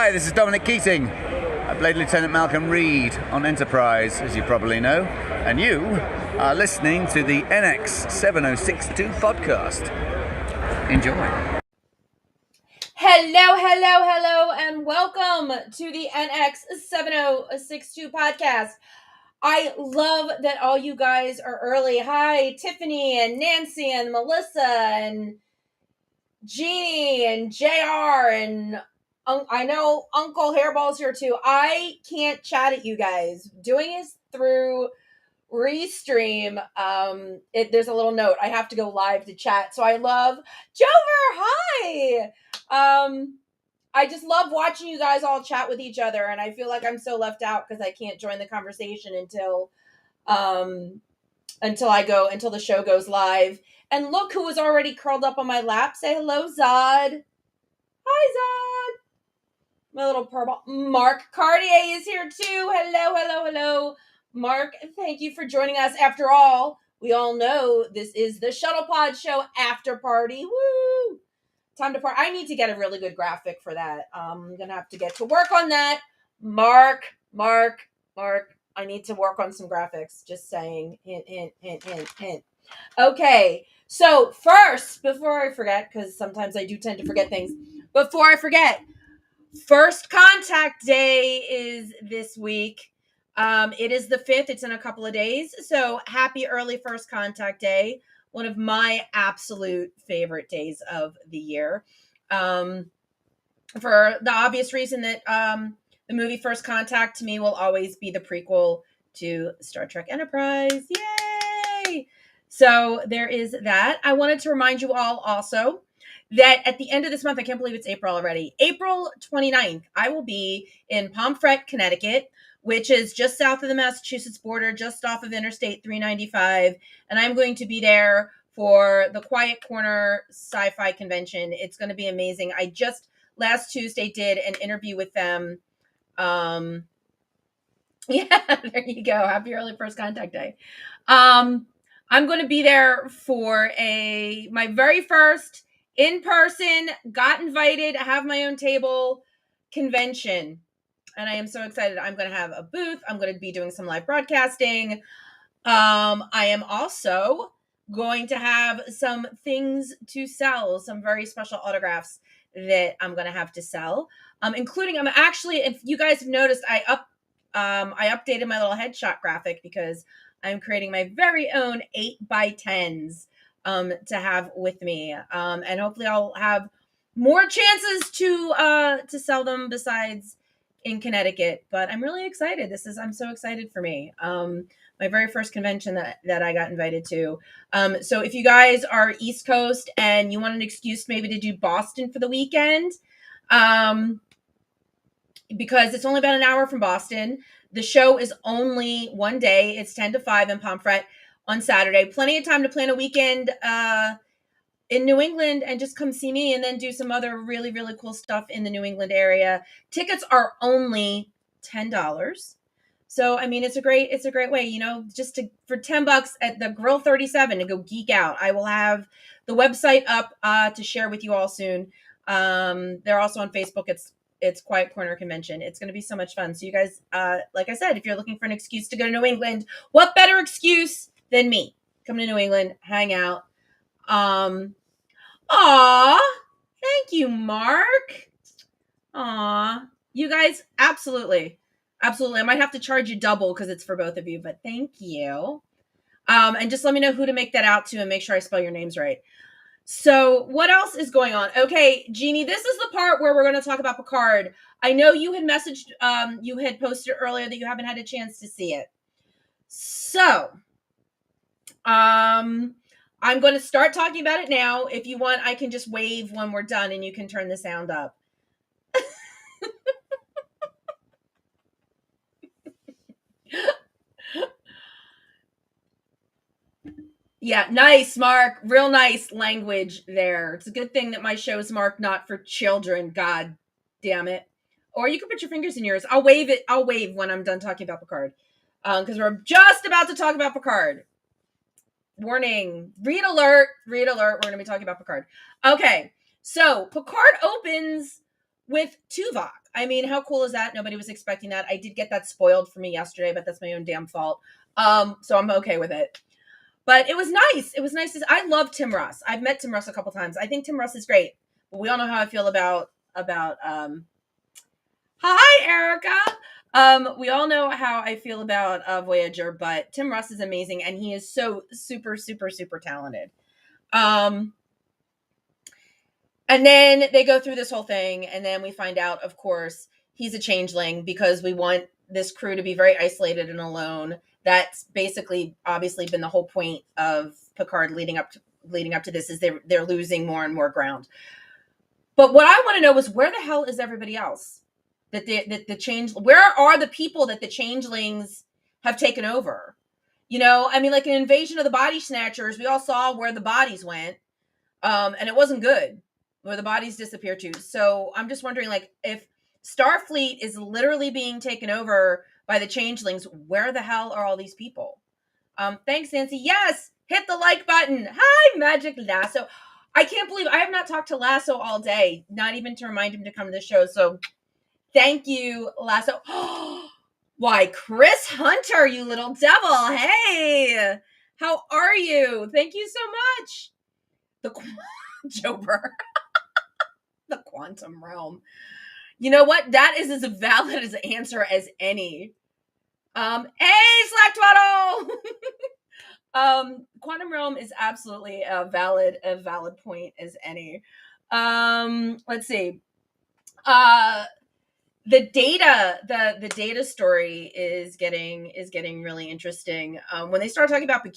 Hi, this is Dominic Keating. I played Lieutenant Malcolm Reed on Enterprise, as you probably know, and you are listening to the NX 7062 podcast. Enjoy. Hello, and welcome to the NX 7062 podcast. I love that all you guys are early. Hi, Tiffany and Nancy and Melissa and Jeannie and JR and I know Uncle Hairball's here too. I can't chat at you guys. Doing this through Restream, there's a little note. I have to go live to chat. So I love Jover. Hi. I just love watching you guys all chat with each other, and I feel like I'm so left out because I can't join the conversation until the show goes live. And look who is already curled up on my lap. Say hello, Zod. Hi, Zod. My little purple. Mark Cartier is here too. Hello. Mark, thank you for joining us. After all, we all know this is the Shuttlepod Show after party. Woo! Time to party. I need to get a really good graphic for that. I'm going to have to get to work on that. Mark. I need to work on some graphics. Just saying. Hint. Okay. So first, before I forget, because sometimes I do tend to forget things. Before I forget, First Contact Day is this week. It is the 5th. It's in a couple of days. So happy early First Contact Day. One of my absolute favorite days of the year. For the obvious reason that the movie First Contact to me will always be the prequel to Star Trek Enterprise. Yay! So there is that. I wanted to remind you all also that at the end of this month, I can't believe it's April already, April 29th, I will be in Pomfret, Connecticut, which is just south of the Massachusetts border, just off of Interstate 395. And I'm going to be there for the Quiet Corner Sci-Fi Convention. It's going to be amazing. I just last Tuesday did an interview with them. Yeah, there you go. Happy early First Contact Day. I'm going to be there for my very first in-person, got invited, have my own table convention. And I am so excited. I'm going to have a booth. I'm going to be doing some live broadcasting. I am also going to have some things to sell, some very special autographs that I'm going to have to sell, including I'm actually, if you guys have noticed, I updated my little headshot graphic because I'm creating my very own 8x10s to have with me, and hopefully I'll have more chances to sell them besides in Connecticut. But I'm really excited. I'm so excited for me. My very first convention that I got invited to. So if you guys are East Coast and you want an excuse maybe to do Boston for the weekend, because it's only about an hour from Boston, the show is only one day. It's 10 to 5 in Pomfret on Saturday. Plenty of time to plan a weekend in New England and just come see me and then do some other really, really cool stuff in the New England area. Tickets are only $10. So, I mean, it's a great way, just for $10 at the Grill 37 to go geek out. I will have the website up to share with you all soon. They're also on Facebook. It's Quiet Corner Convention. It's going to be so much fun. So you guys, like I said, if you're looking for an excuse to go to New England, what better excuse than me? Come to New England, hang out. Aw, thank you, Mark. Aw, you guys, absolutely. I might have to charge you double because it's for both of you, but thank you. And just let me know who to make that out to and make sure I spell your names right. So what else is going on? Okay, Jeannie, this is the part where we're going to talk about Picard. I know you had messaged, you had posted earlier that you haven't had a chance to see it. So, I'm going to start talking about it now. If you want, I can just wave when we're done and you can turn the sound up. Yeah, nice, Mark. Real nice language there. It's a good thing that my show is marked not for children. God damn it. Or you can put your fingers in yours. I'll wave it. I'll wave when I'm done talking about Picard. Because we're just about to talk about Picard. Warning. Read alert. We're going to be talking about Picard. Okay. So Picard opens with Tuvok. I mean, how cool is that? Nobody was expecting that. I did get that spoiled for me yesterday, but that's my own damn fault. So I'm okay with it. But it was nice. It was nice. I love Tim Russ. I've met Tim Russ a couple times. I think Tim Russ is great. But we all know how I feel about hi, Erica. We all know how I feel about Voyager, but Tim Russ is amazing, and he is so super, super, super talented. And then they go through this whole thing, and then we find out, of course, he's a changeling because we want this crew to be very isolated and alone. That's basically, obviously, been the whole point of Picard leading up to this, is they're losing more and more ground. But what I want to know is, where the hell is everybody else? Where are the people that the changelings have taken over? I mean, like an invasion of the body snatchers, we all saw where the bodies went, and it wasn't good, where the bodies disappeared to. So I'm just wondering, like, if Starfleet is literally being taken over by the changelings, where the hell are all these people? Thanks, Nancy. Yes, hit the like button. Hi, Magic Lasso. I can't believe I have not talked to Lasso all day, not even to remind him to come to the show. So thank you, Lasso. Why, Chris Hunter, you little devil. Hey, how are you? Thank you so much. Jober. The quantum realm. You know what? That is as valid as an answer as any. Hey, Slack Twaddle! Quantum realm is absolutely a valid point as any. Let's see. The data story is getting really interesting. When they start talking about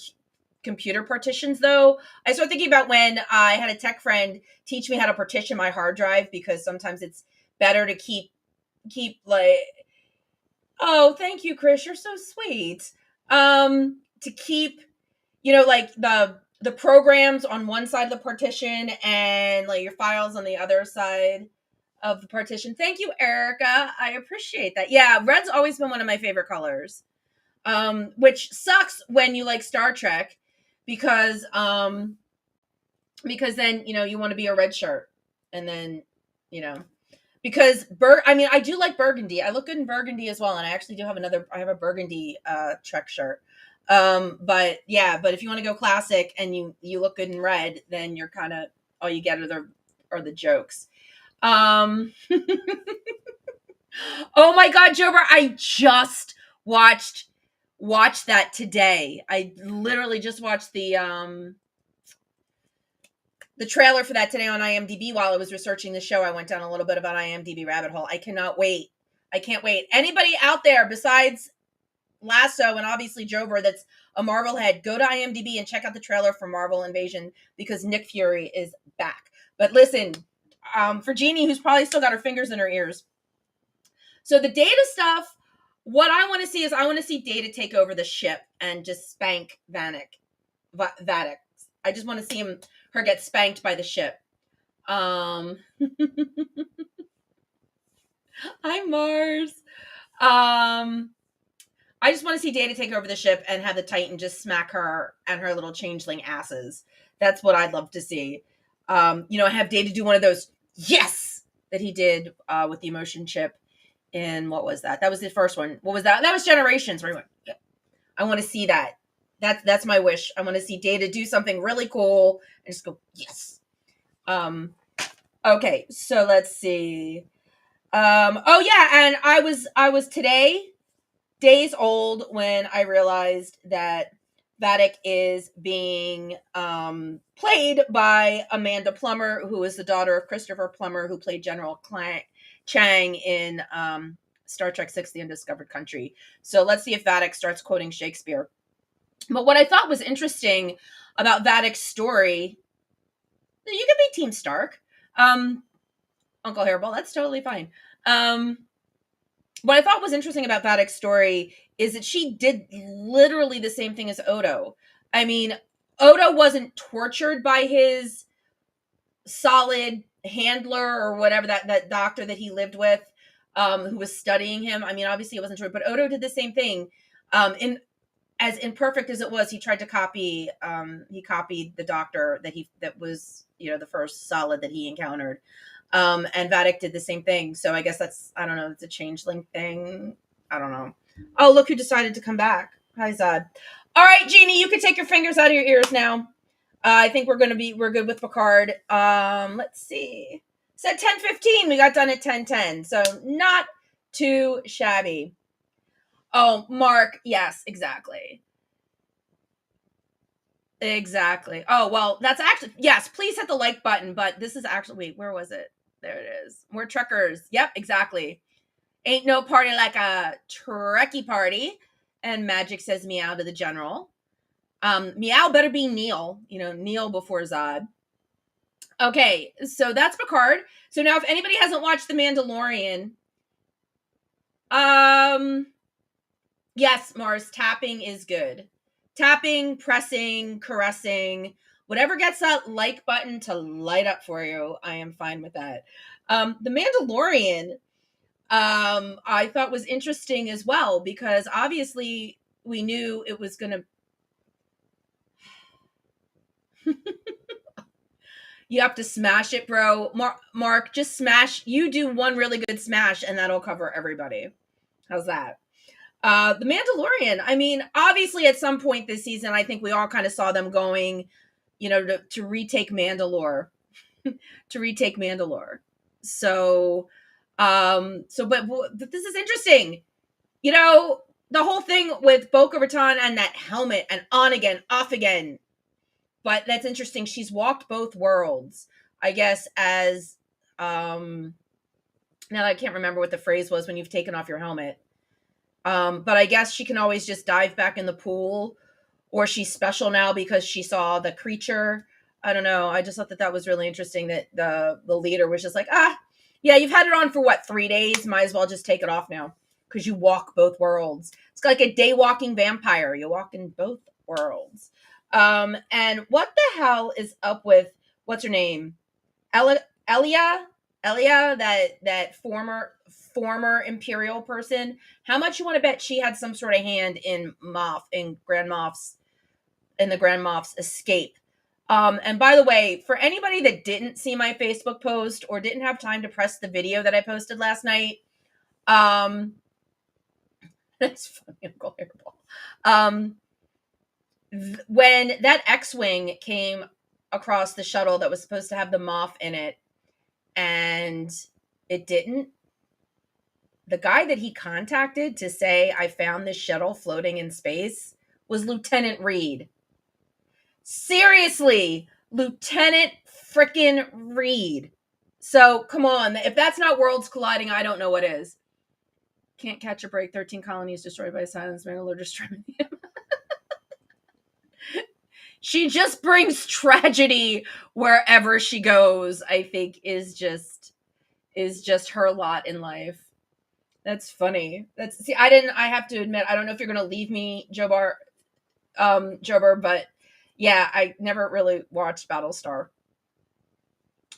computer partitions, though, I start thinking about when I had a tech friend teach me how to partition my hard drive, because sometimes it's better to keep like, oh, thank you, Chris, you're so sweet. To keep, like the programs on one side of the partition and like your files on the other side of the partition. Thank you, Erica. I appreciate that. Yeah, red's always been one of my favorite colors. Which sucks when you like Star Trek, because then, you want to be a red shirt, and then, because I do like burgundy. I look good in burgundy as well, and I actually do have I have a burgundy Trek shirt. But if you want to go classic and you look good in red, then you're kind of, all you get are the jokes. Oh my God, Jober, I just watched that today. I literally just watched the trailer for that today on IMDb while I was researching the show. I went down a little bit of an IMDb rabbit hole. I cannot wait. I can't wait. Anybody out there besides Lasso and obviously Jober that's a Marvel head, go to IMDb and check out the trailer for Marvel Invasion, because Nick Fury is back. But listen, for Jeannie, who's probably still got her fingers in her ears. So the Data stuff, what I want to see is, I want to see Data take over the ship and just spank Vanek. I just want to see her get spanked by the ship. Hi, Mars. I just want to see Data take over the ship and have the Titan just smack her and her little changeling asses. That's what I'd love to see. Have Data do one of those yes that he did with the emotion chip in, what was that? That was the first one. What was that? That was Generations. Where he went, yeah. I want to see that. That's my wish. I want to see Data do something really cool and just go yes. Okay, so let's see. Oh yeah, and I was today days old when I realized that Vadic is being played by Amanda Plummer, who is the daughter of Christopher Plummer, who played General Chang in Star Trek VI: The Undiscovered Country. So let's see if Vadic starts quoting Shakespeare. But what I thought was interesting about Vadic's story, you can be Team Stark. Uncle Hairball, that's totally fine. What I thought was interesting about Vadic's story is that she did literally the same thing as Odo. I mean, Odo wasn't tortured by his solid handler or whatever, that doctor that he lived with, who was studying him. I mean, obviously it wasn't true, but Odo did the same thing. As imperfect as it was, he tried to copy. He copied the doctor that was, the first solid that he encountered. And Vatic did the same thing. So I guess that's, I don't know, it's a changeling thing. I don't know. Oh, look who decided to come back. Hi, Zod. All right, Jeannie, you can take your fingers out of your ears now. I think we're good with Picard. Let's see. Said 10:15. We got done at 10:10. So not too shabby. Oh, Mark. Yes, exactly. Exactly. Oh, well, that's actually, yes, please hit the like button. But this is actually, wait, where was it? There it is. We're Trekkers. Yep, exactly. Ain't no party like a Trekkie party. And Magic says meow to the general. Meow better be Neil. Neil before Zod. Okay, so that's Picard. So now if anybody hasn't watched The Mandalorian, yes, Mars, tapping is good. Tapping, pressing, caressing, whatever gets that like button to light up for you, I am fine with that. The Mandalorian, I thought was interesting as well, because obviously we knew it was going to... You have to smash it, bro. Mark, just smash. You do one really good smash, and that'll cover everybody. How's that? The Mandalorian. I mean, obviously, at some point this season, I think we all kind of saw them going, to retake Mandalore, to retake Mandalore. So, but this is interesting. The whole thing with Bo-Katan and that helmet and on again, off again. But that's interesting. She's walked both worlds, I guess, as now I can't remember what the phrase was when you've taken off your helmet. But I guess she can always just dive back in the pool, or she's special now because she saw the creature. I don't know. I just thought that was really interesting, that the leader was just like, yeah, you've had it on for 3 days? Might as well just take it off now, because you walk both worlds. It's like a day walking vampire. You walk in both worlds. And what the hell is up with, what's her name? Elia, that former Imperial person. How much you want to bet she had some sort of hand in the Grand Moff's escape? And by the way, for anybody that didn't see my Facebook post or didn't have time to press the video that I posted last night, that's funny, Uncle Hairball. When that X-Wing came across the shuttle that was supposed to have the Moff in it, and it didn't, the guy that he contacted to say, I found this shuttle floating in space, was Lieutenant Reed. Seriously, Lieutenant frickin' Reed. So, come on. If that's not worlds colliding, I don't know what is. Can't catch a break. 13 colonies destroyed by Silence. Mandalore destroyed. She just brings tragedy wherever she goes, I think, is just her lot in life. That's funny. I have to admit, I don't know if you're going to leave me, Jobar, but yeah, I never really watched Battlestar.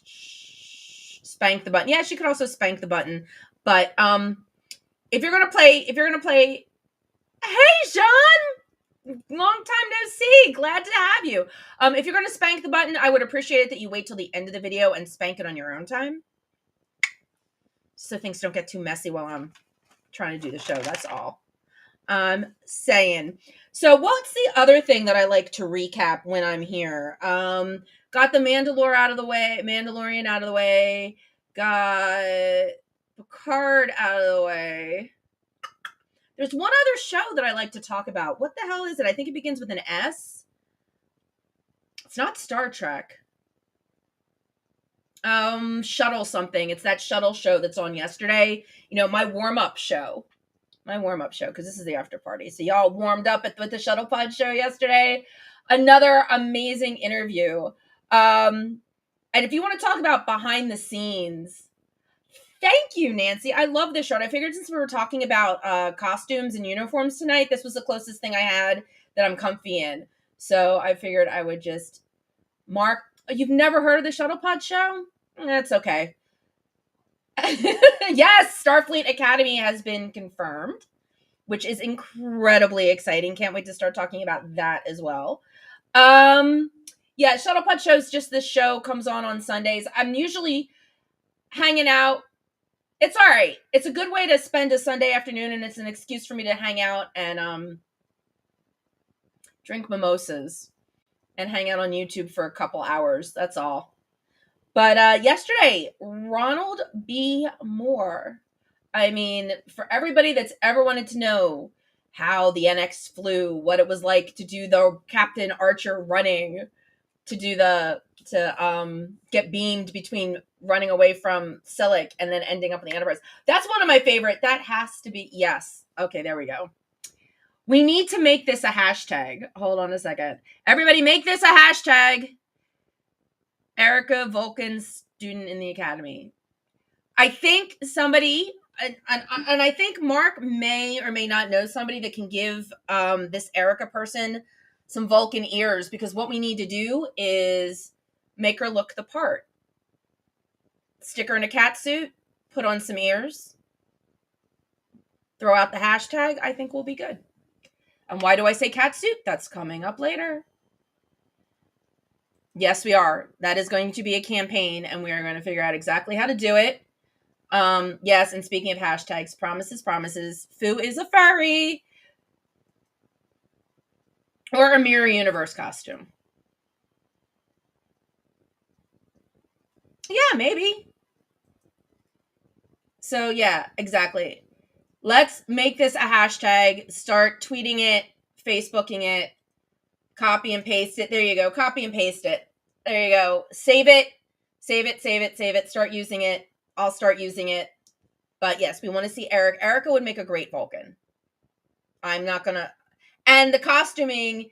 Spank the button. Yeah, she could also spank the button. But if you're going to play, hey, Sean! Long time no see. Glad to have you. If you're going to spank the button, I would appreciate it that you wait till the end of the video and spank it on your own time, so things don't get too messy while I'm trying to do the show. That's all I'm saying. So what's the other thing that I like to recap when I'm here? Got the Mandalorian out of the way. Got Picard out of the way. There's one other show that I like to talk about. What the hell is it? I think it begins with an S. It's not Star Trek. Shuttle something. It's that shuttle show that's on yesterday. My warm-up show. Because this is the after party. So y'all warmed up with the Shuttle Pod show yesterday. Another amazing interview. And if you want to talk about behind the scenes, thank you, Nancy. I love this show. And I figured since we were talking about costumes and uniforms tonight, this was the closest thing I had that I'm comfy in. So I figured I would just mark. You've never heard of the Shuttle Pod show? That's okay. Yes, Starfleet Academy has been confirmed, which is incredibly exciting. Can't wait to start talking about that as well. Yeah, Shuttle Pod shows, just this show comes on Sundays. I'm usually hanging out. It's all right. It's a good way to spend a Sunday afternoon, and it's an excuse for me to hang out and drink mimosas and hang out on YouTube for a couple hours. That's all. But yesterday, Ronald B. Moore. I mean, for everybody that's ever wanted to know how the NX flew, what it was like to do the Captain Archer running, to get beamed between running away from Silic and then ending up in the Enterprise. That's one of my favorite. That has to be, yes. Okay, there we go. We need to make this a hashtag. Hold on a second. Everybody make this a hashtag. Erica Vulcan student in the Academy. I think somebody, and I think Mark may or may not know somebody that can give this Erica person some Vulcan ears, because what we need to do is make her look the part. Stick her in a cat suit, put on some ears, throw out the hashtag. I think we'll be good. And why do I say cat suit? That's coming up later. Yes, we are. That is going to be a campaign, and we are going to figure out exactly how to do it. Yes, and speaking of hashtags, promises. Fu is a furry. Or a Mirror Universe costume. Yeah, maybe. So, yeah, exactly. Let's make this a hashtag. Start tweeting it, Facebooking it, copy and paste it. There you go. Copy and paste it. There you go. Save it. Start using it. I'll start using it. But yes, we want to see Eric. Erica would make a great Vulcan. I'm not going to. And the costuming.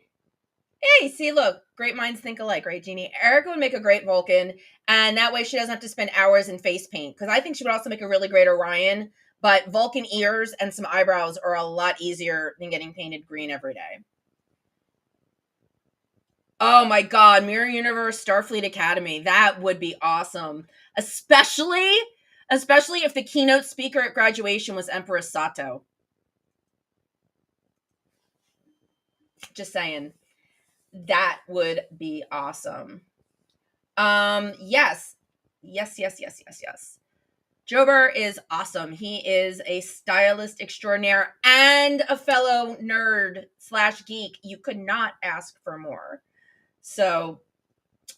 Hey, see, look. Great minds think alike, right, Jeannie? Erica would make a great Vulcan. And that way she doesn't have to spend hours in face paint. Because I think she would also make a really great Orion. But Vulcan ears and some eyebrows are a lot easier than getting painted green every day. Oh my God, Mirror Universe, Starfleet Academy. That would be awesome. Especially if the keynote speaker at graduation was Empress Sato. Just saying. That would be awesome. Yes. Jober is awesome. He is a stylist extraordinaire and a fellow nerd / geek. You could not ask for more. So,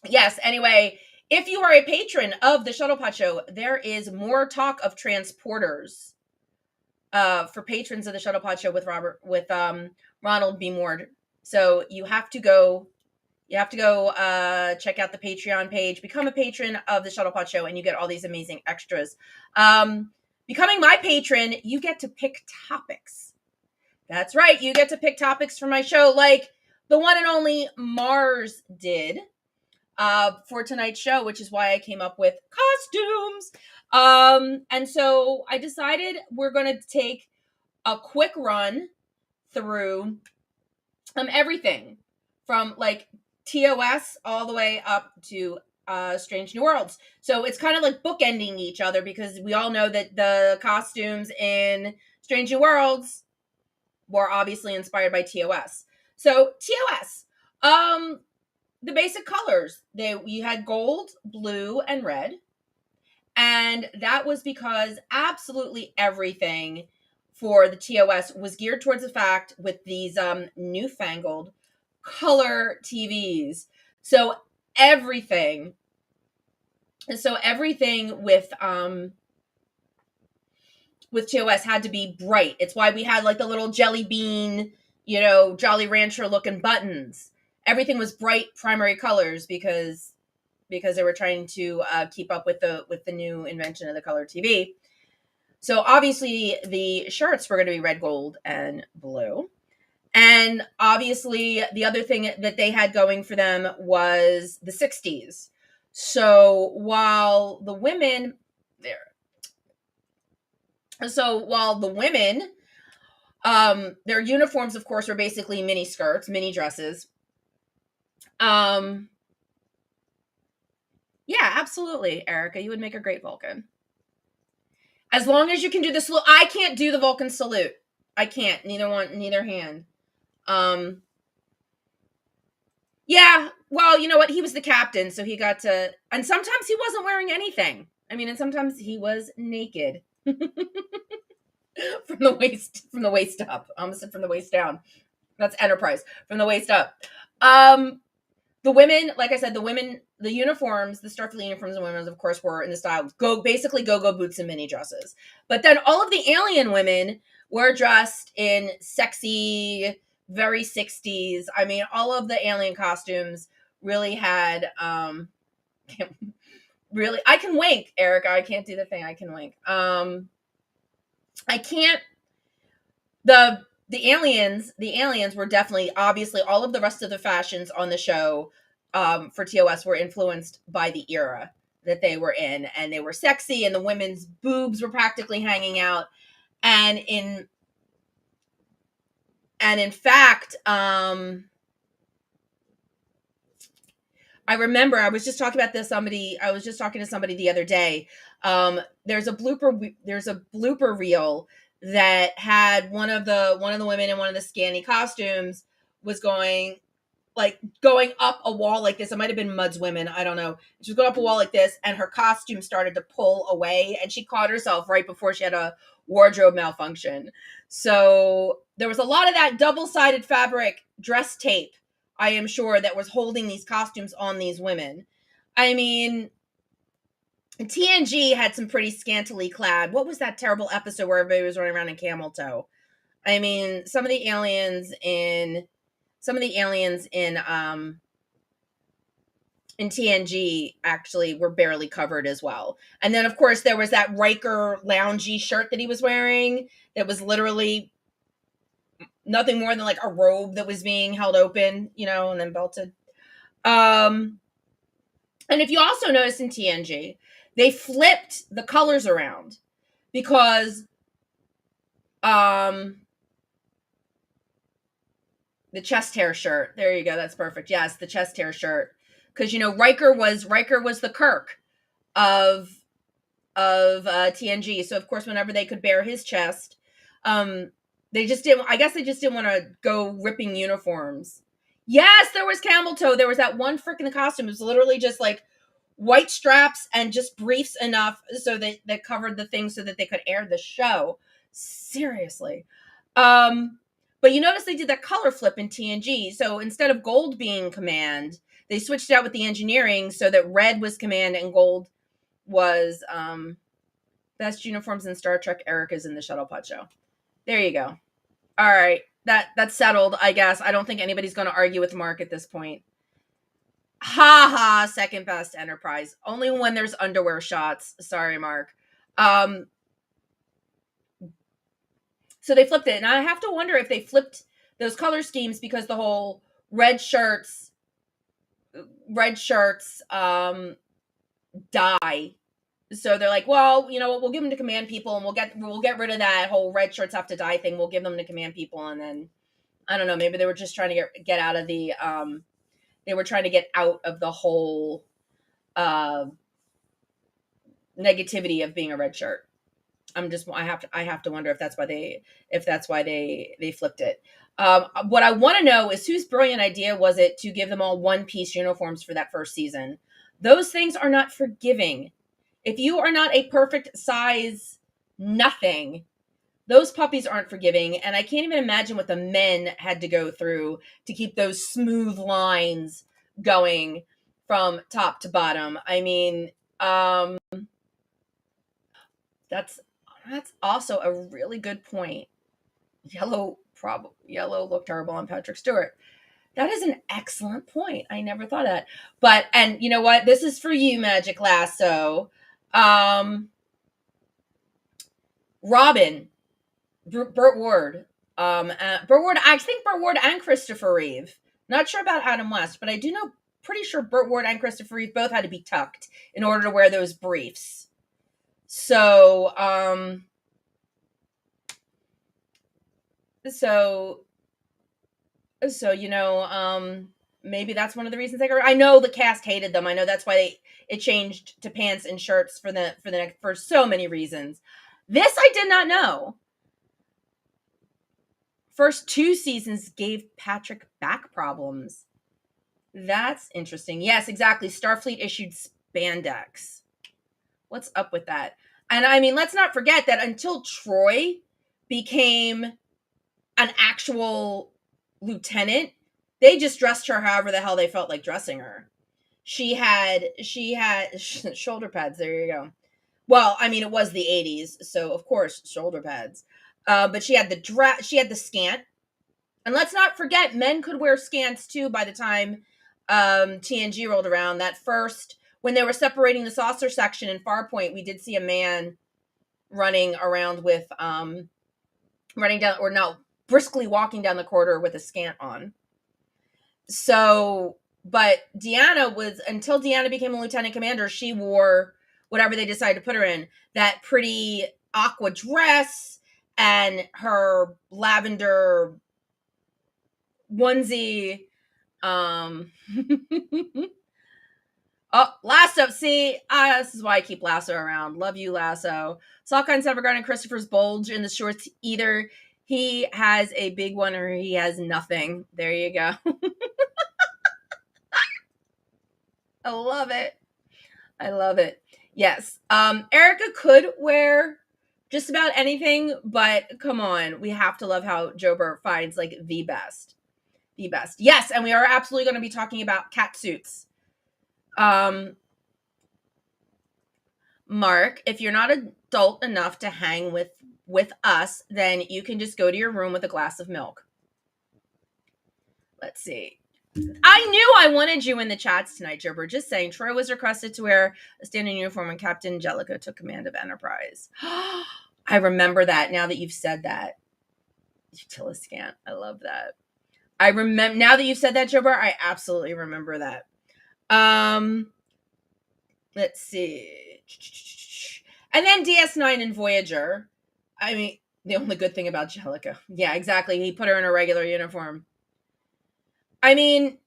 yes, anyway, if you are a patron of the Shuttlepod Show, there is more talk of transporters for patrons of the Shuttlepod Show with Ronald B. Moore. So you have to go check out the Patreon page, become a patron of the Shuttlepod Show, and you get all these amazing extras. Becoming my patron, you get to pick topics. That's right, you get to pick topics for my show, like the one and only Mars did for tonight's show, which is why I came up with costumes. And so I decided we're going to take a quick run through everything from like TOS all the way up to Strange New Worlds. So it's kind of like bookending each other, because we all know that the costumes in Strange New Worlds were obviously inspired by TOS. So TOS, the basic colors, you had gold, blue, and red. And that was because absolutely everything for the TOS was geared towards the fact with these newfangled color TVs. So everything with TOS had to be bright. It's why we had like the little jelly bean, Jolly Rancher looking buttons. Everything was bright primary colors because they were trying to keep up with the new invention of the color TV. So obviously the shirts were going to be red, gold, and blue. And obviously the other thing that they had going for them was the 60s. So while the women their uniforms, of course, were basically mini skirts, mini dresses. Yeah, absolutely, Erica. You would make a great Vulcan. As long as you can do the salute. I can't do the Vulcan salute. I can't. Neither hand. Yeah, well, you know what? He was the captain, so he got to... And sometimes he wasn't wearing anything. I mean, and sometimes he was naked from the waist up. I almost said from the waist down. That's Enterprise. From the waist up. The women, like I said, the uniforms, the Starfleet uniforms and women, of course, were in the style basically go-go boots and mini dresses. But then all of the alien women were dressed in sexy, very 60s. I mean, all of the alien costumes really had, really, I can wink, Erica. I can't do the thing. I can wink. I can't, the aliens were definitely, obviously, all of the rest of the fashions on the show for TOS were influenced by the era that they were in, and they were sexy, and the women's boobs were practically hanging out, and in fact, I remember I was just talking to somebody the other day. There's a blooper reel that had one of the women in one of the Scandi costumes was going up a wall like this. It might have been Mud's women, I don't know. She was going up a wall like this, and her costume started to pull away, and she caught herself right before she had a wardrobe malfunction. So there was a lot of that double-sided fabric dress tape, I am sure, that was holding these costumes on these women. I mean, TNG had some pretty scantily clad. What was that terrible episode where everybody was running around in camel toe? I mean, some of the aliens in TNG actually were barely covered as well. And then, of course, there was that Riker loungy shirt that he was wearing that was literally nothing more than like a robe that was being held open, and then belted. And if you also notice in TNG, they flipped the colors around because the chest hair shirt. There you go. That's perfect. Yes, the chest hair shirt. Because Riker was the Kirk of TNG. So of course, whenever they could bare his chest, they just didn't. I guess they just didn't want to go ripping uniforms. Yes, there was camel toe. There was that one freaking costume. It was literally just like white straps and just briefs enough so that covered the thing so that they could air the show. Seriously. But you notice they did that color flip in TNG. So instead of gold being command, they switched it out with the engineering so that red was command and gold was best uniforms in Star Trek. Erica's in the Shuttle Pod Show. There you go. All right. That's settled, I guess. I don't think anybody's going to argue with Mark at this point. Ha ha, second best Enterprise. Only when there's underwear shots. Sorry, Mark. So they flipped it. And I have to wonder if they flipped those color schemes because the whole red shirts die. So they're like, well, you know what, we'll give them to command people and we'll get rid of that whole red shirts have to die thing. We'll give them to command people. And then, I don't know, maybe they were just trying to get out of the, they were trying to get out of the whole negativity of being a red shirt. I have to wonder if that's why they flipped it. What I want to know is whose brilliant idea was it to give them all one-piece uniforms for that first season? Those things are not forgiving. If you are not a perfect size nothing, those puppies aren't forgiving. And I can't even imagine what the men had to go through to keep those smooth lines going from top to bottom. I mean, that's also a really good point. Yellow looked terrible on Patrick Stewart. That is an excellent point. I never thought of that. But, and you know what? This is for you, Magic Lasso. Robin, Burt Ward. I think Burt Ward and Christopher Reeve. Not sure about Adam West, but I do know, pretty sure Burt Ward and Christopher Reeve both had to be tucked in order to wear those briefs. So, maybe that's one of the reasons I know the cast hated them. I know that's why it changed to pants and shirts for so many reasons. This I did not know. First 2 seasons gave Patrick back problems. That's interesting. Yes, exactly. Starfleet issued spandex. What's up with that? And I mean, let's not forget that until Troy became an actual lieutenant, they just dressed her however the hell they felt like dressing her. She had shoulder pads. There you go. Well, I mean, it was the 80s, so of course shoulder pads. But she had the dress. She had the scant. And let's not forget, men could wear scants too by the time TNG rolled around. That first, when they were separating the saucer section in Farpoint, we did see a man running around with, running down, or no, briskly walking down the corridor with a scant on. So, but Deanna was, until Deanna became a lieutenant commander, she wore whatever they decided to put her in, that pretty aqua dress and her lavender onesie. Oh, Lasso. See, this is why I keep Lasso around. Love you, Lasso. Sockeye Evergarden and Christopher's bulge in the shorts. Either he has a big one or he has nothing. There you go. I love it. I love it. Yes. Erica could wear just about anything, but come on. We have to love how Joe Burt finds like the best. The best. Yes, and we are absolutely going to be talking about cat suits. Mark, if you're not adult enough to hang with us, then you can just go to your room with a glass of milk. Let's see. I knew I wanted you in the chats tonight, Jobber. Just saying. Troy was requested to wear a standing uniform when Captain Jellicoe took command of Enterprise. I remember that now that you've said that. Utiliscant. I love that. I remember now that you've said that, Jobber, I absolutely remember that. Let's see. And then DS9 and Voyager. I mean, the only good thing about Jellicoe. Yeah, exactly. He put her in a regular uniform. I mean,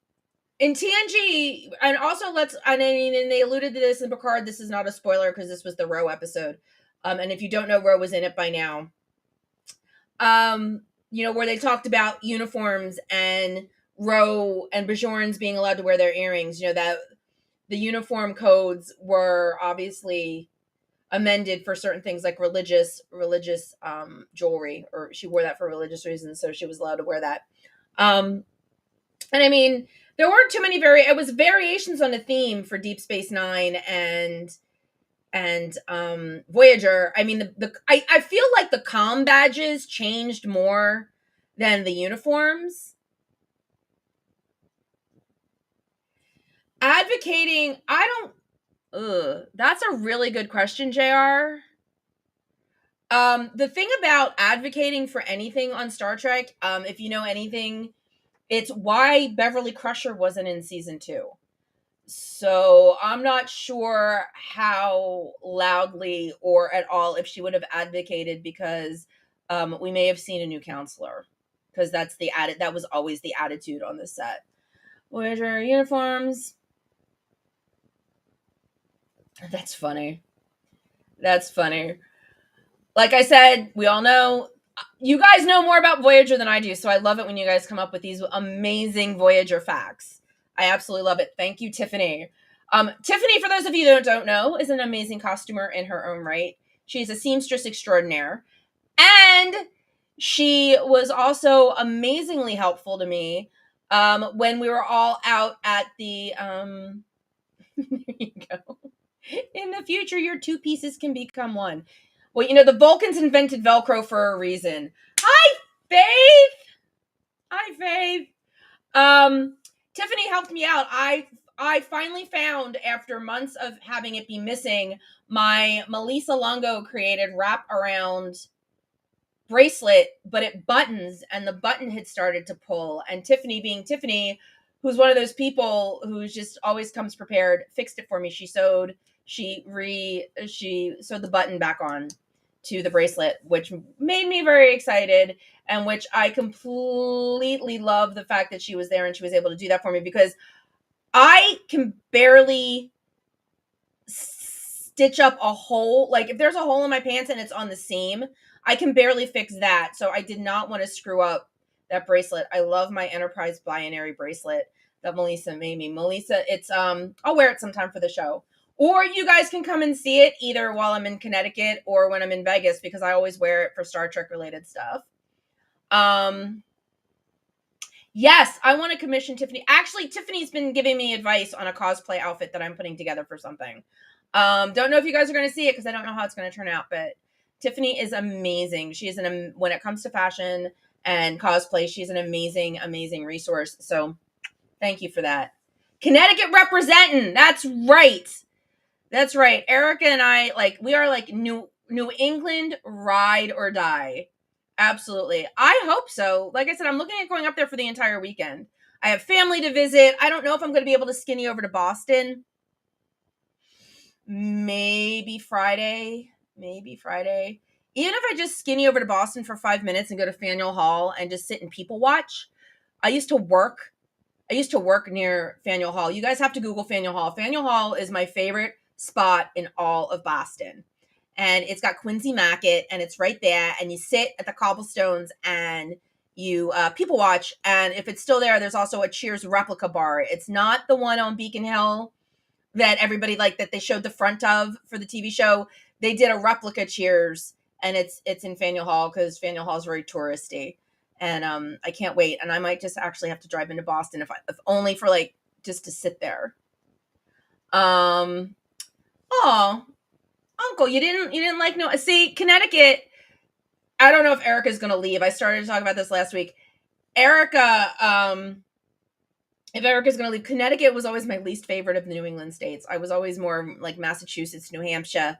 in TNG, and also and they alluded to this in Picard. This is not a spoiler because this was the Ro episode. And if you don't know, Ro was in it by now. Where they talked about uniforms and Ro and Bajorans being allowed to wear their earrings. That the uniform codes were obviously amended for certain things like religious jewelry, or she wore that for religious reasons, so she was allowed to wear that. And I mean, there weren't too many it was variations on the theme for Deep Space Nine and Voyager. I mean, I feel like the comm badges changed more than the uniforms. Advocating, that's a really good question, JR. The thing about advocating for anything on Star Trek, if you know anything, it's why Beverly Crusher wasn't in season 2. So I'm not sure how loudly or at all if she would have advocated, because we may have seen a new counselor, because that was always the attitude on the set. Voyager uniforms. That's funny. Like I said, we all know, you guys know more about Voyager than I do, so I love it when you guys come up with these amazing Voyager facts. I absolutely love it. Thank you, Tiffany. Tiffany, for those of you that don't know, is an amazing costumer in her own right. She's a seamstress extraordinaire. And she was also amazingly helpful to me when we were all out at the... there you go. In the future, your two pieces can become one. Well, the Vulcans invented Velcro for a reason. Hi, Faith! Tiffany helped me out. I finally found, after months of having it be missing, my Melissa Longo created wrap around bracelet, but it buttons, and the button had started to pull. And Tiffany, being Tiffany, who's one of those people who just always comes prepared, fixed it for me. She sewed the button back on to the bracelet, which made me very excited, and which I completely love the fact that she was there and she was able to do that for me, because I can barely stitch up a hole. Like, if there's a hole in my pants and it's on the seam, I can barely fix that. So I did not want to screw up that bracelet. I love my Enterprise binary bracelet that Melissa made me. Melissa, it's I'll wear it sometime for the show. Or you guys can come and see it either while I'm in Connecticut or when I'm in Vegas, because I always wear it for Star Trek related stuff. Yes, I want to commission Tiffany. Actually, Tiffany's been giving me advice on a cosplay outfit that I'm putting together for something. Don't know if you guys are going to see it because I don't know how it's going to turn out, but Tiffany is amazing. She is when it comes to fashion and cosplay, she's an amazing, amazing resource. So thank you for that. Connecticut representing. That's right. That's right. Erica and I, we are like New England ride or die. Absolutely. I hope so. Like I said, I'm looking at going up there for the entire weekend. I have family to visit. I don't know if I'm going to be able to skinny over to Boston. Maybe Friday. Even if I just skinny over to Boston for 5 minutes and go to Faneuil Hall and just sit and people watch. I used to work near Faneuil Hall. You guys have to Google Faneuil Hall. Faneuil Hall is my favorite spot in all of Boston. And it's got Quincy Mackett, and it's right there. And you sit at the cobblestones and you people watch. And if it's still there, there's also a Cheers replica bar. It's not the one on Beacon Hill that everybody that they showed the front of for the TV show. They did a replica Cheers, and it's in Faneuil Hall because Faneuil Hall is very touristy. And I can't wait. And I might just actually have to drive into Boston if only for just to sit there. Oh, Uncle, you didn't like no. See, Connecticut. I don't know if Erica's gonna leave. I started to talk about this last week. Erica, if Erica's gonna leave, Connecticut was always my least favorite of the New England states. I was always more like Massachusetts, New Hampshire,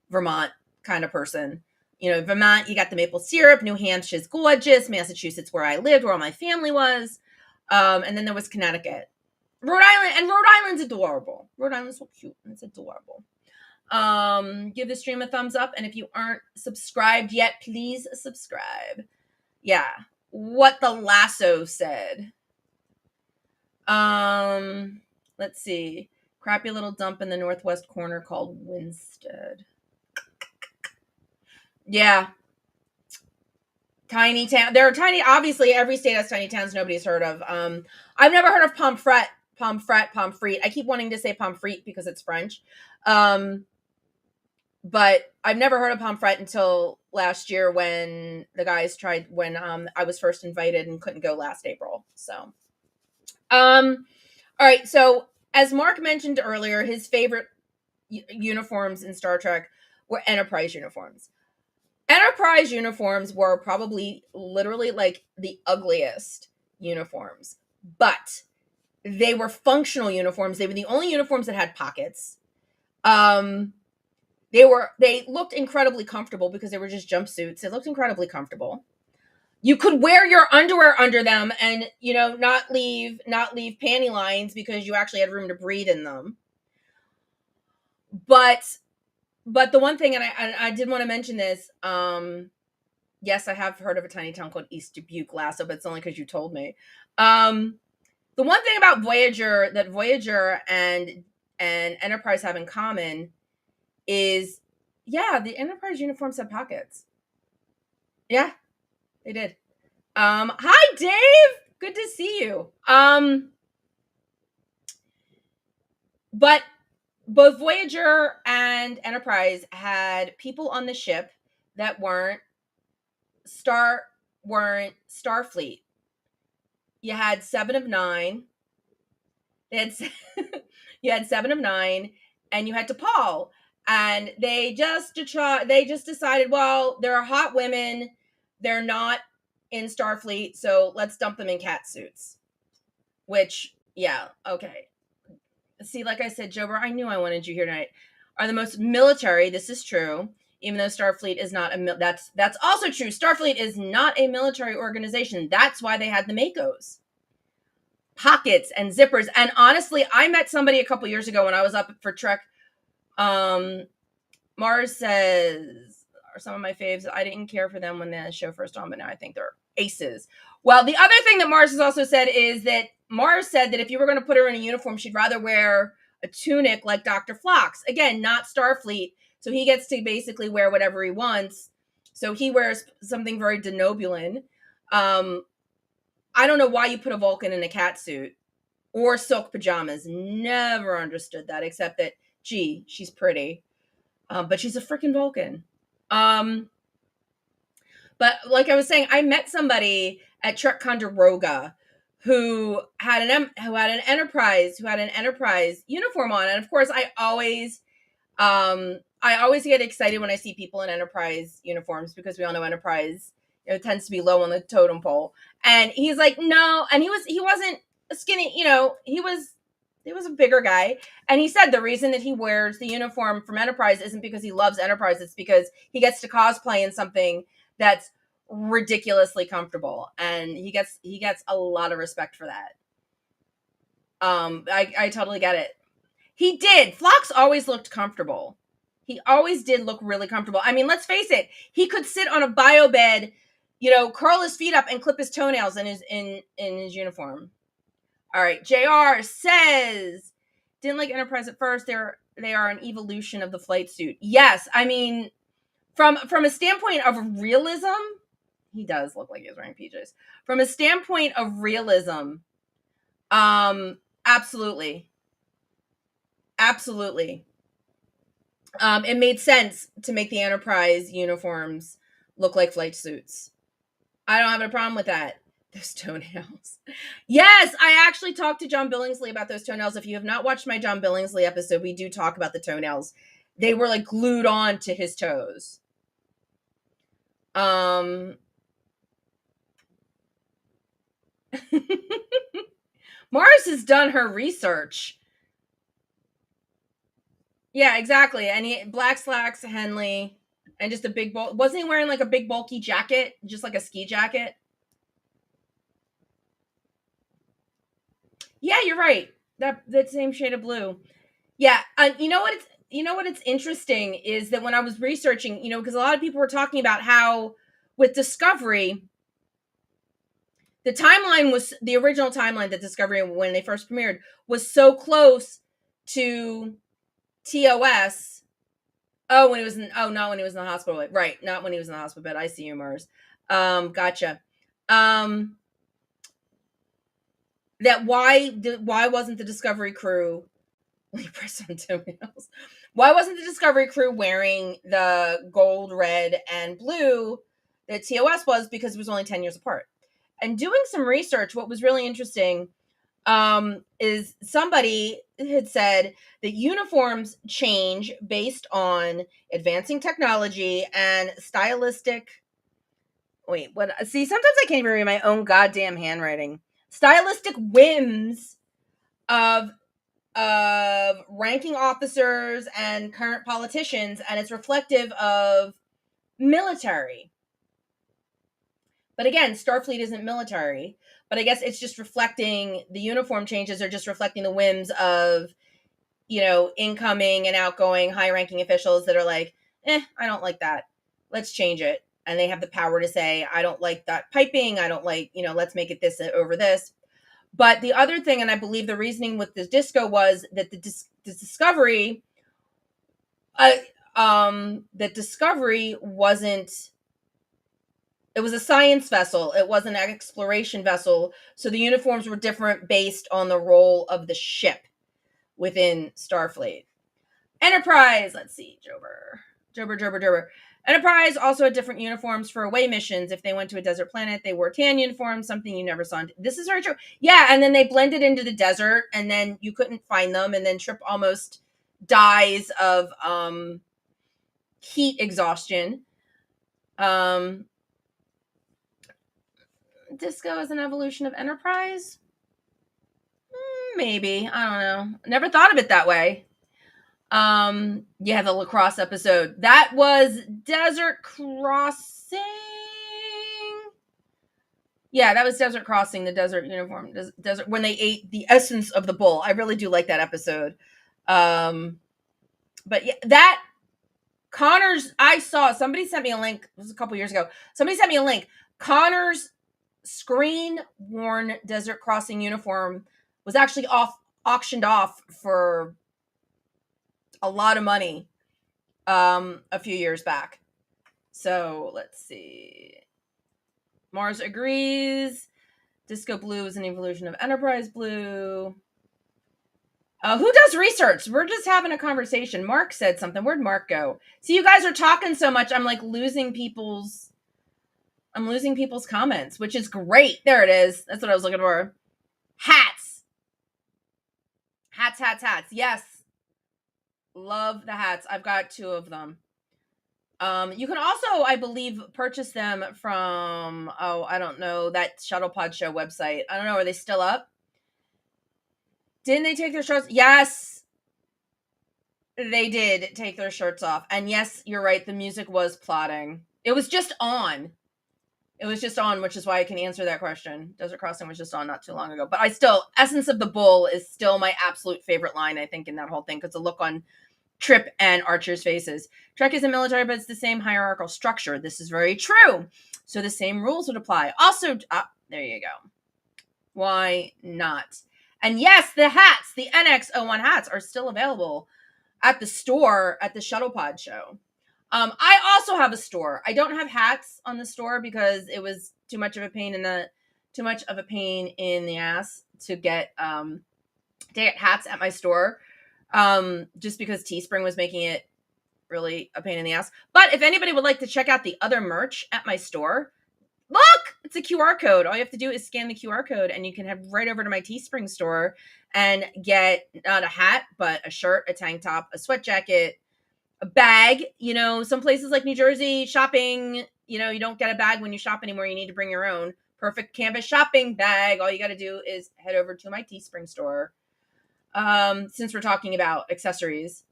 Vermont kind of person. You know, Vermont, you got the maple syrup. New Hampshire's gorgeous. Massachusetts, where I lived, where all my family was. And then there was Connecticut. Rhode Island's adorable. Rhode Island's so cute, and it's adorable. Give the stream a thumbs up, and if you aren't subscribed yet, please subscribe. Yeah, what the lasso said. Let's see. Crappy little dump in the northwest corner called Winstead. Yeah. Tiny town. There are tiny. Obviously, every state has tiny towns nobody's heard of. I've never heard of Pomfret. I keep wanting to say Pomfret because it's French. But I've never heard of Pomfret until last year when the guys tried, when I was first invited and couldn't go last April. So, all right. So as Mark mentioned earlier, his favorite uniforms in Star Trek were Enterprise uniforms. Enterprise uniforms were probably literally the ugliest uniforms, but they were functional uniforms. They were the only uniforms that had pockets. They looked incredibly comfortable because they were just jumpsuits. They looked incredibly comfortable. You could wear your underwear under them and, not leave panty lines because you actually had room to breathe in them. But the one thing, and I did want to mention this, yes, I have heard of a tiny town called East Dubuque, Lasso, but it's only because you told me. The one thing about Voyager that Voyager and Enterprise have in common is, the Enterprise uniforms have pockets. Yeah, they did. Hi, Dave. Good to see you. But both Voyager and Enterprise had people on the ship that weren't Starfleet. You had 7 of 9. You had 7 of 9, and you had T'Pol. And they just decided, well, there are hot women. They're not in Starfleet, so let's dump them in cat suits. Which, yeah, okay. See, like I said, Jober, I knew I wanted you here tonight. Are the most military. This is true. Even though Starfleet is not that's also true. Starfleet is not a military organization. That's why they had the Makos. Pockets and zippers. And honestly, I met somebody a couple years ago when I was up for Trek. Mars says, are some of my faves. I didn't care for them when the show first on, but now I think they're aces. Well, the other thing that Mars has also said is that Mars said that if you were going to put her in a uniform, she'd rather wear a tunic like Dr. Phlox. Again, not Starfleet. So he gets to basically wear whatever he wants. So he wears something very denobulan. I don't know why you put a Vulcan in a cat suit or silk pajamas. Never understood that, except that gee, she's pretty. But she's a freaking Vulcan. But like I was saying, I met somebody at Trek Condoroga who had an Enterprise uniform on, and of course, I always get excited when I see people in Enterprise uniforms, because we all know Enterprise, tends to be low on the totem pole. And he's like, no, and he wasn't skinny, he was a bigger guy. And he said the reason that he wears the uniform from Enterprise isn't because he loves Enterprise, it's because he gets to cosplay in something that's ridiculously comfortable, and he gets a lot of respect for that. I totally get it. He did. Phlox always looked comfortable. He always did look really comfortable. I mean, let's face it, he could sit on a bio bed, curl his feet up and clip his toenails in his uniform. All right, JR says, didn't like Enterprise at first. They are an evolution of the flight suit. Yes, I mean, from a standpoint of realism, he does look like he's wearing PJs. From a standpoint of realism, absolutely. Absolutely. It made sense to make the Enterprise uniforms look like flight suits. I don't have a problem with that. Those toenails. Yes, I actually talked to John Billingsley about those toenails. If you have not watched my John Billingsley episode, we do talk about the toenails. They were like glued on to his toes. Mars has done her research. Yeah, exactly. And he black slacks, Henley, and just a big wasn't he wearing like a big bulky jacket, just like a ski jacket? Yeah, you're right. That same shade of blue. Yeah, you know what it's interesting is that when I was researching, because a lot of people were talking about how with Discovery, the original timeline that Discovery, when they first premiered, was so close to TOS. Not when he was in the hospital. Right, not when he was in the hospital bed. I see you, Mars. Gotcha. That why wasn't the Discovery crew press on toenails? Why wasn't the Discovery crew wearing the gold, red, and blue that TOS was? Because it was only 10 years apart. And doing some research, what was really interesting is somebody had said that uniforms change based on advancing technology and stylistic. Wait, what? See, sometimes I can't even read my own goddamn handwriting. Stylistic whims of ranking officers and current politicians, and it's reflective of military. But again, Starfleet isn't military. But I guess it's just reflecting the uniform changes are just reflecting the whims of, incoming and outgoing high-ranking officials that are like, I don't like that. Let's change it. And they have the power to say, I don't like that piping. I don't like, let's make it this over this. But the other thing, and I believe the reasoning with the Disco was that the Discovery, that Discovery wasn't. It was a science vessel. It was an exploration vessel. So the uniforms were different based on the role of the ship within Starfleet. Enterprise, let's see, Jober. Enterprise also had different uniforms for away missions. If they went to a desert planet, they wore tan uniforms, something you never saw. This is very true. Yeah, and then they blended into the desert, and then you couldn't find them, and then Trip almost dies of heat exhaustion. Disco is an evolution of Enterprise? Maybe. I don't know. Never thought of it that way. Yeah, the lacrosse episode. That was Desert Crossing. Yeah, that was Desert Crossing, the desert uniform. Desert when they ate the essence of the bull. I really do like that episode. But yeah, that Connor's, I saw, somebody sent me a link. It was a couple years ago. Somebody sent me a link. Connor's screen-worn Desert Crossing uniform was actually auctioned off for a lot of money a few years back. So let's see. Mars agrees. Disco blue is an evolution of Enterprise blue. Who does research? We're just having a conversation. Mark said something. Where'd Mark go? See, you guys are talking so much. I'm like losing people's comments, which is great. There it is. That's what I was looking for. Hats. Hats. Yes. Love the hats. I've got 2 of them. You can also, I believe, purchase them from, I don't know, that Shuttlepod Show website. I don't know. Are they still up? Didn't they take their shirts? Yes, they did take their shirts off. And yes, you're right. The music was plotting. It was just on. Which is why I can answer that question. Desert Crossing was just on not too long ago. But Essence of the Bull is still my absolute favorite line, I think, in that whole thing. Because the look on Trip and Archer's faces. Trek isn't military, but it's the same hierarchical structure. This is very true. So the same rules would apply. Also, there you go. Why not? And yes, the hats, the NX01 hats are still available at the store at the Shuttlepod Show. I also have a store. I don't have hats on the store because it was too much of a pain in the ass to get hats at my store. Just because Teespring was making it really a pain in the ass. But if anybody would like to check out the other merch at my store, look, it's a QR code. All you have to do is scan the QR code and you can head right over to my Teespring store and get not a hat, but a shirt, a tank top, a sweat jacket, a bag. You know, some places like New Jersey shopping, you know, you don't get a bag when you shop anymore. You need to bring your own perfect canvas shopping bag. All you got to do is head over to my Teespring store. Since we're talking about accessories.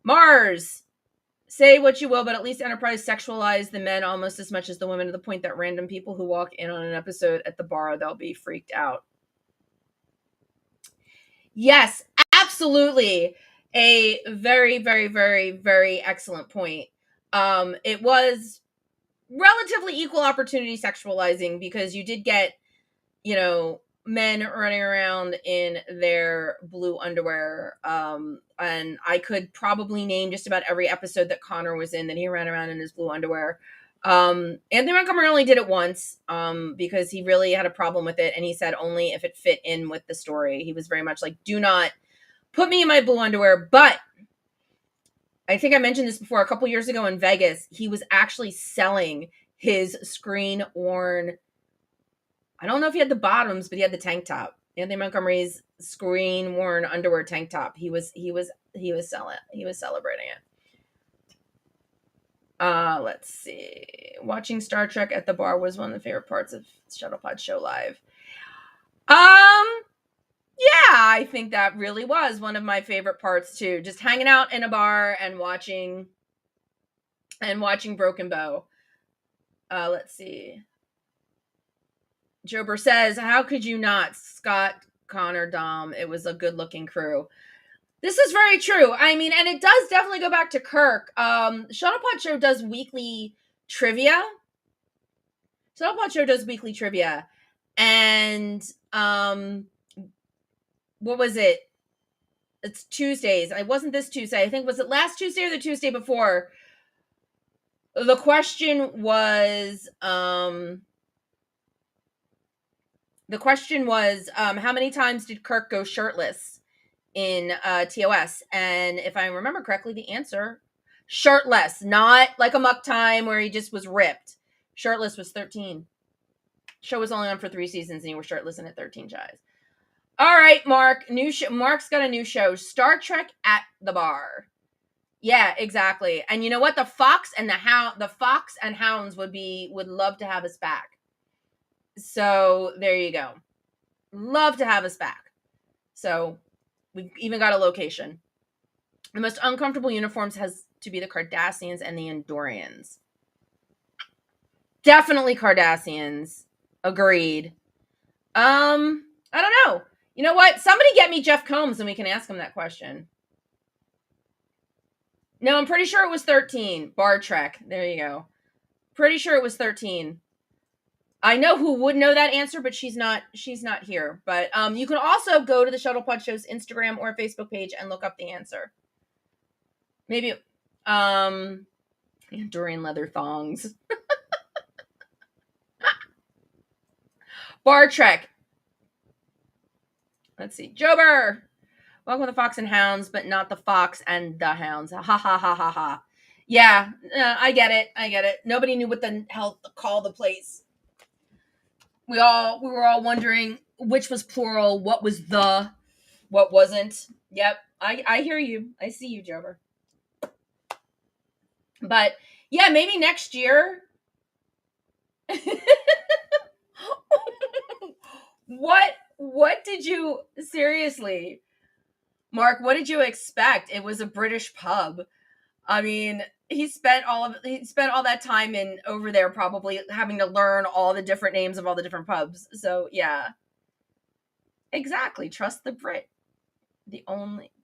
Mars, say what you will, but at least Enterprise sexualized the men almost as much as the women, to the point that random people who walk in on an episode at the bar, they'll be freaked out. Yes, absolutely. A very, very, very, very excellent point. It was relatively equal opportunity sexualizing because you did get, you know, men running around in their blue underwear. And I could probably name just about every episode that Connor was in that he ran around in his blue underwear. Anthony Montgomery only did it once because he really had a problem with it. And he said only if it fit in with the story. He was very much like, do not put me in my blue underwear. But I think I mentioned this before, a couple years ago in Vegas, he was actually selling his screen-worn, I don't know if he had the bottoms, but he had the tank top. Anthony Montgomery's screen-worn underwear tank top. He was selling. He was celebrating it. Let's see. Watching Star Trek at the bar was one of the favorite parts of Shuttlepod Show Live. Yeah, I think that really was one of my favorite parts too. Just hanging out in a bar and watching Broken Bow. Let's see. Jober says, how could you not? Scott, Connor, Dom. It was a good-looking crew. This is very true. I mean, and it does definitely go back to Kirk. Shuttlepod Show does weekly trivia. And what was it? It's Tuesdays. It wasn't this Tuesday. I think, was it last Tuesday or the Tuesday before? The question was, how many times did Kirk go shirtless in TOS? And if I remember correctly, the answer, shirtless, not like a muck time where he just was ripped. Shirtless was 13. Show was only on for 3 seasons and he was shirtless in it 13 tries. All right, Mark. Mark's got a new show, Star Trek at the Bar. Yeah, exactly. And you know what? The Fox and Hounds would love to have us back. So there you go. Love to have us back. So we've even got a location. The most uncomfortable uniforms has to be the Cardassians and the Andorians. Definitely Cardassians. Agreed. I don't know. You know what? Somebody get me Jeff Combs and we can ask him that question. No, I'm pretty sure it was 13. Bar Trek. There you go. Pretty sure it was 13. I know who would know that answer, but she's not here. But you can also go to the Shuttlepod Show's Instagram or Facebook page and look up the answer. Maybe Andorian leather thongs. Bar Trek. Let's see. Jober. Welcome to the Fox and Hounds, but not the Fox and the Hounds. Ha ha ha ha ha. Yeah, I get it. I get it. Nobody knew what the hell to call the place. We were all wondering which was plural, what was the, what wasn't. Yep, I hear you. I see you, Jover. But yeah, maybe next year. What did you, seriously, Mark, what did you expect? It was a British pub. I mean, he spent all that time in over there probably having to learn all the different names of all the different pubs. So yeah. Exactly. Trust the Brit.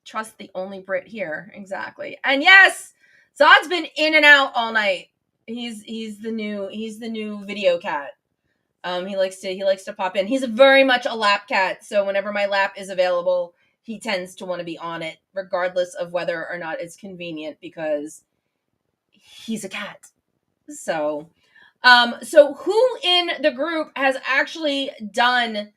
Trust the only Brit here. Exactly. And yes, Zod's been in and out all night. He's the new video cat. He likes to pop in. He's very much a lap cat, so whenever my lap is available, he tends to want to be on it, regardless of whether or not it's convenient, because he's a cat. So who in the group has actually done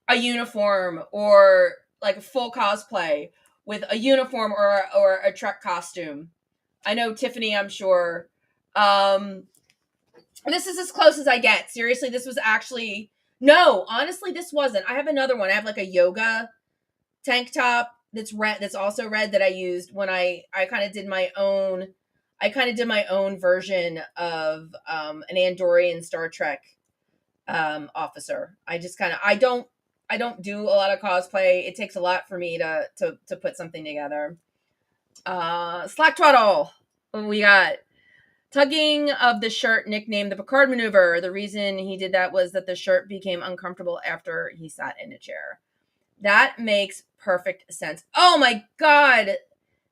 a uniform or like a full cosplay with a uniform or a Trek costume? I know Tiffany, I'm sure. This is as close as I get. Seriously, this was actually... No, honestly, this wasn't. I have another one. I have like a yoga tank top that's red, that's also red, that I used when I kind of did my own... I kind of did my own version of an Andorian Star Trek officer. I just kind of... I don't do a lot of cosplay. It takes a lot for me to put something together. Slack Twaddle. We got... Tugging of the shirt, nicknamed the Picard maneuver. The reason he did that was that the shirt became uncomfortable after he sat in a chair. That makes perfect sense. Oh my God.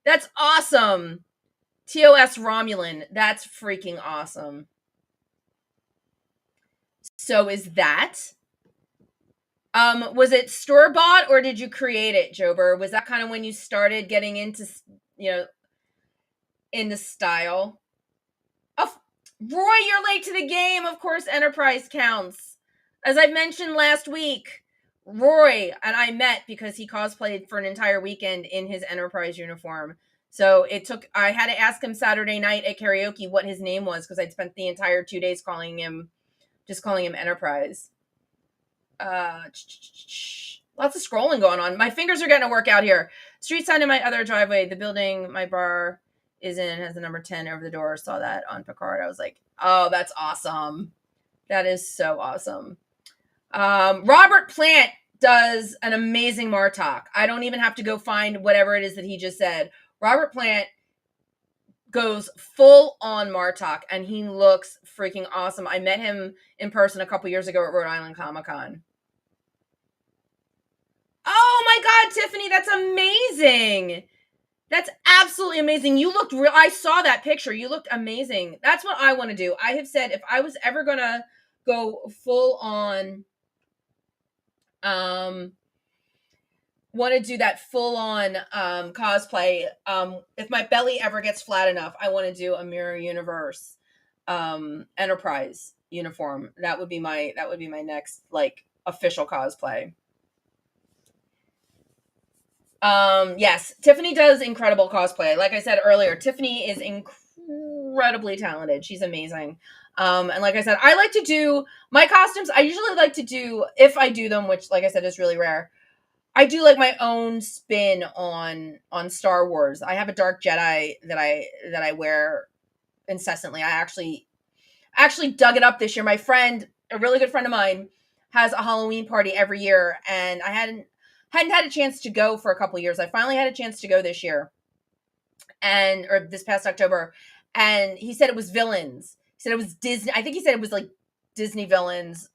That's awesome. TOS Romulan. That's freaking awesome. So is that... was it store-bought or did you create it, Jober? Was that kind of when you started getting into, in the style? Roy, you're late to the game. Of course, Enterprise counts. As I mentioned last week, Roy and I met because he cosplayed for an entire weekend in his Enterprise uniform. So I had to ask him Saturday night at karaoke what his name was, because I'd spent the entire 2 days calling him Enterprise. Lots of scrolling going on. My fingers are getting a workout here. Street sign in my other driveway. The building my bar is in has the number 10 over the door. Saw that on Picard. I was like, oh, that's awesome. That is so awesome. Robert Plant does an amazing Martok. I don't even have to go find whatever it is that he just said. Robert Plant goes full on Martok, and he looks freaking awesome. I met him in person a couple years ago at Rhode Island Comic-Con. Oh my God, Tiffany, that's amazing. That's absolutely amazing. You looked real. I saw that picture. You looked amazing. That's what I want to do. I have said if I was ever going to go full on, want to do that full on cosplay. If my belly ever gets flat enough, I want to do a Mirror Universe Enterprise uniform. That would be my next like official cosplay. Yes, Tiffany does incredible cosplay. Like I said earlier, Tiffany is incredibly talented. She's amazing. And like I said, I like to do my costumes. I usually like to do, if I do them, which like I said is really rare, I do like my own spin on Star Wars. I have a Dark Jedi that I wear incessantly. I actually dug it up this year. My friend, a really good friend of mine, has a Halloween party every year, and I hadn't had a chance to go for a couple of years. I finally had a chance to go this year, or this past October, and he said it was villains. He said it was Disney. I think he said it was like Disney villains,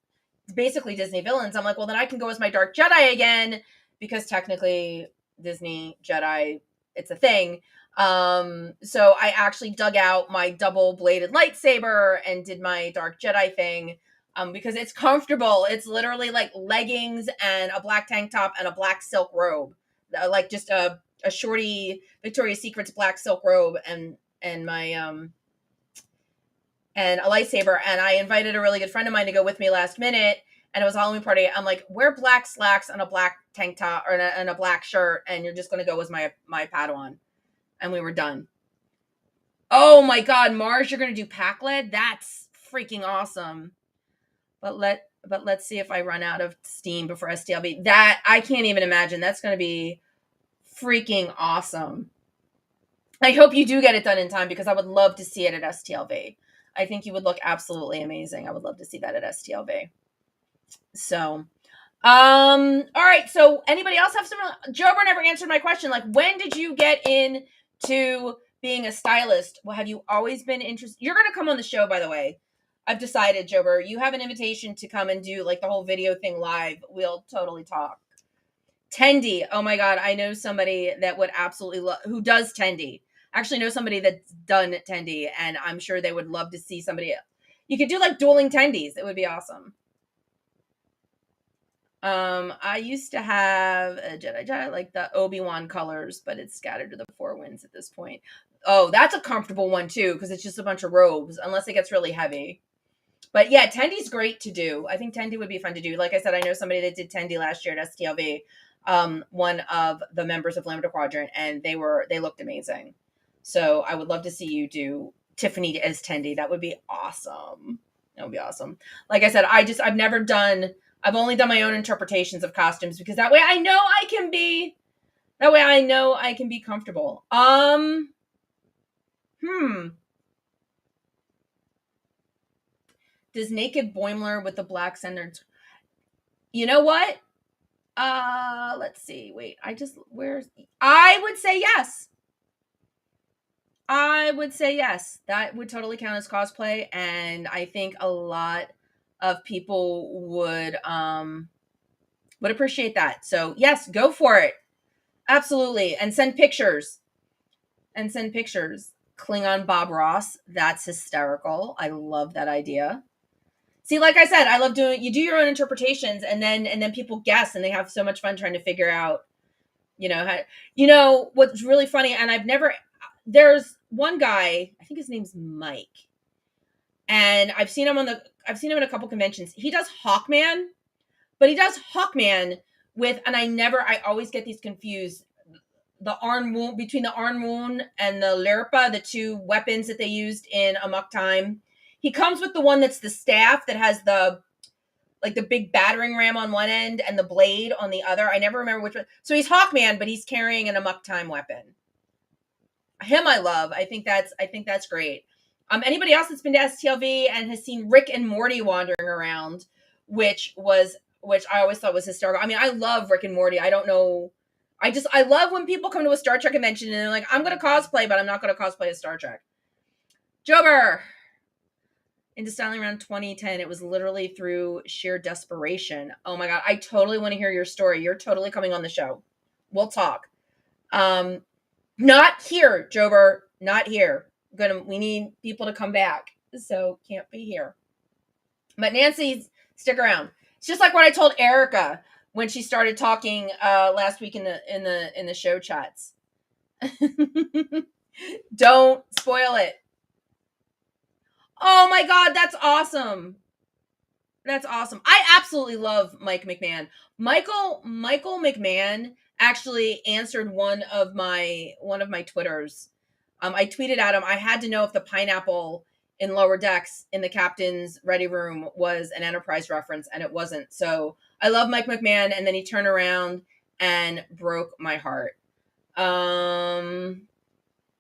basically Disney villains. I'm like, well, then I can go as my Dark Jedi again, because technically Disney Jedi, it's a thing. So I actually dug out my double-bladed lightsaber and did my Dark Jedi thing. Because it's comfortable. It's literally like leggings and a black tank top and a black silk robe, like just a shorty Victoria's Secret's black silk robe and my and a lightsaber. And I invited a really good friend of mine to go with me last minute, and it was a Halloween party. I'm like, wear black slacks and a black tank top or and a black shirt, and you're just gonna go as my Padawan. And we were done. Oh my God, Mars, you're gonna do Pac-Led? That's freaking awesome. But let's see if I run out of steam before STLV. That I can't even imagine. That's gonna be freaking awesome. I hope you do get it done in time because I would love to see it at STLV. I think you would look absolutely amazing. I would love to see that at STLV. So, all right. So anybody else have some, Jober never answered my question. Like, when did you get into being a stylist? Well, have you always been interested? You're going to come on the show, by the way. I've decided, Jober, you have an invitation to come and do like the whole video thing live. We'll totally talk. Tendy. Oh my God. I know somebody that would absolutely love, who does Tendy. I actually know somebody that's done Tendy, and I'm sure they would love to see somebody else. You could do like dueling Tendies. It would be awesome. I used to have a Jedi, like the Obi-Wan colors, but it's scattered to the four winds at this point. Oh, that's a comfortable one too, because it's just a bunch of robes, unless it gets really heavy. But yeah, Tendy's great to do. I think Tendy would be fun to do. Like I said, I know somebody that did Tendy last year at STLV, one of the members of Lambda Quadrant, and they looked amazing. So I would love to see you do Tiffany as Tendy. That would be awesome. That would be awesome. Like I said, I've only done my own interpretations of costumes because that way I know I can be comfortable. Does Naked Boimler with the black centered? You know what? Let's see. Wait, I would say yes. That would totally count as cosplay, and I think a lot of people would appreciate that. So yes, go for it. Absolutely. And send pictures. Klingon Bob Ross. That's hysterical. I love that idea. See, like I said, I love you do your own interpretations, and then people guess, and they have so much fun trying to figure out, what's really funny. And there's one guy, I think his name's Mike, and I've seen him in a couple conventions. He does Hawkman, but he does Hawkman with, and I always get these confused. The Arn Woon, between the Arn Woon and the Lirpa, the two weapons that they used in Amok Time. He comes with the one that's the staff that has the big battering ram on one end and the blade on the other. I never remember which one. So he's Hawkman, but he's carrying an Amok Time weapon. Him I love. I think that's great. Anybody else that's been to STLV and has seen Rick and Morty wandering around, which I always thought was hysterical. I mean, I love Rick and Morty. I don't know. I love when people come to a Star Trek convention and they're like, I'm going to cosplay, but I'm not going to cosplay as Star Trek. Jober. Into styling around 2010, it was literally through sheer desperation. Oh my God. I totally want to hear your story. You're totally coming on the show. We'll talk. Not here, Jober. Not here. We need people to come back. So can't be here. But Nancy, stick around. It's just like what I told Erica when she started talking last week in the show chats. Don't spoil it. Oh my God, that's awesome. That's awesome. I absolutely love Mike McMahon. Michael McMahon actually answered one of my Twitters. I tweeted at him, I had to know if the pineapple in Lower Decks in the captain's ready room was an Enterprise reference, and it wasn't. So I love Mike McMahon, and then he turned around and broke my heart.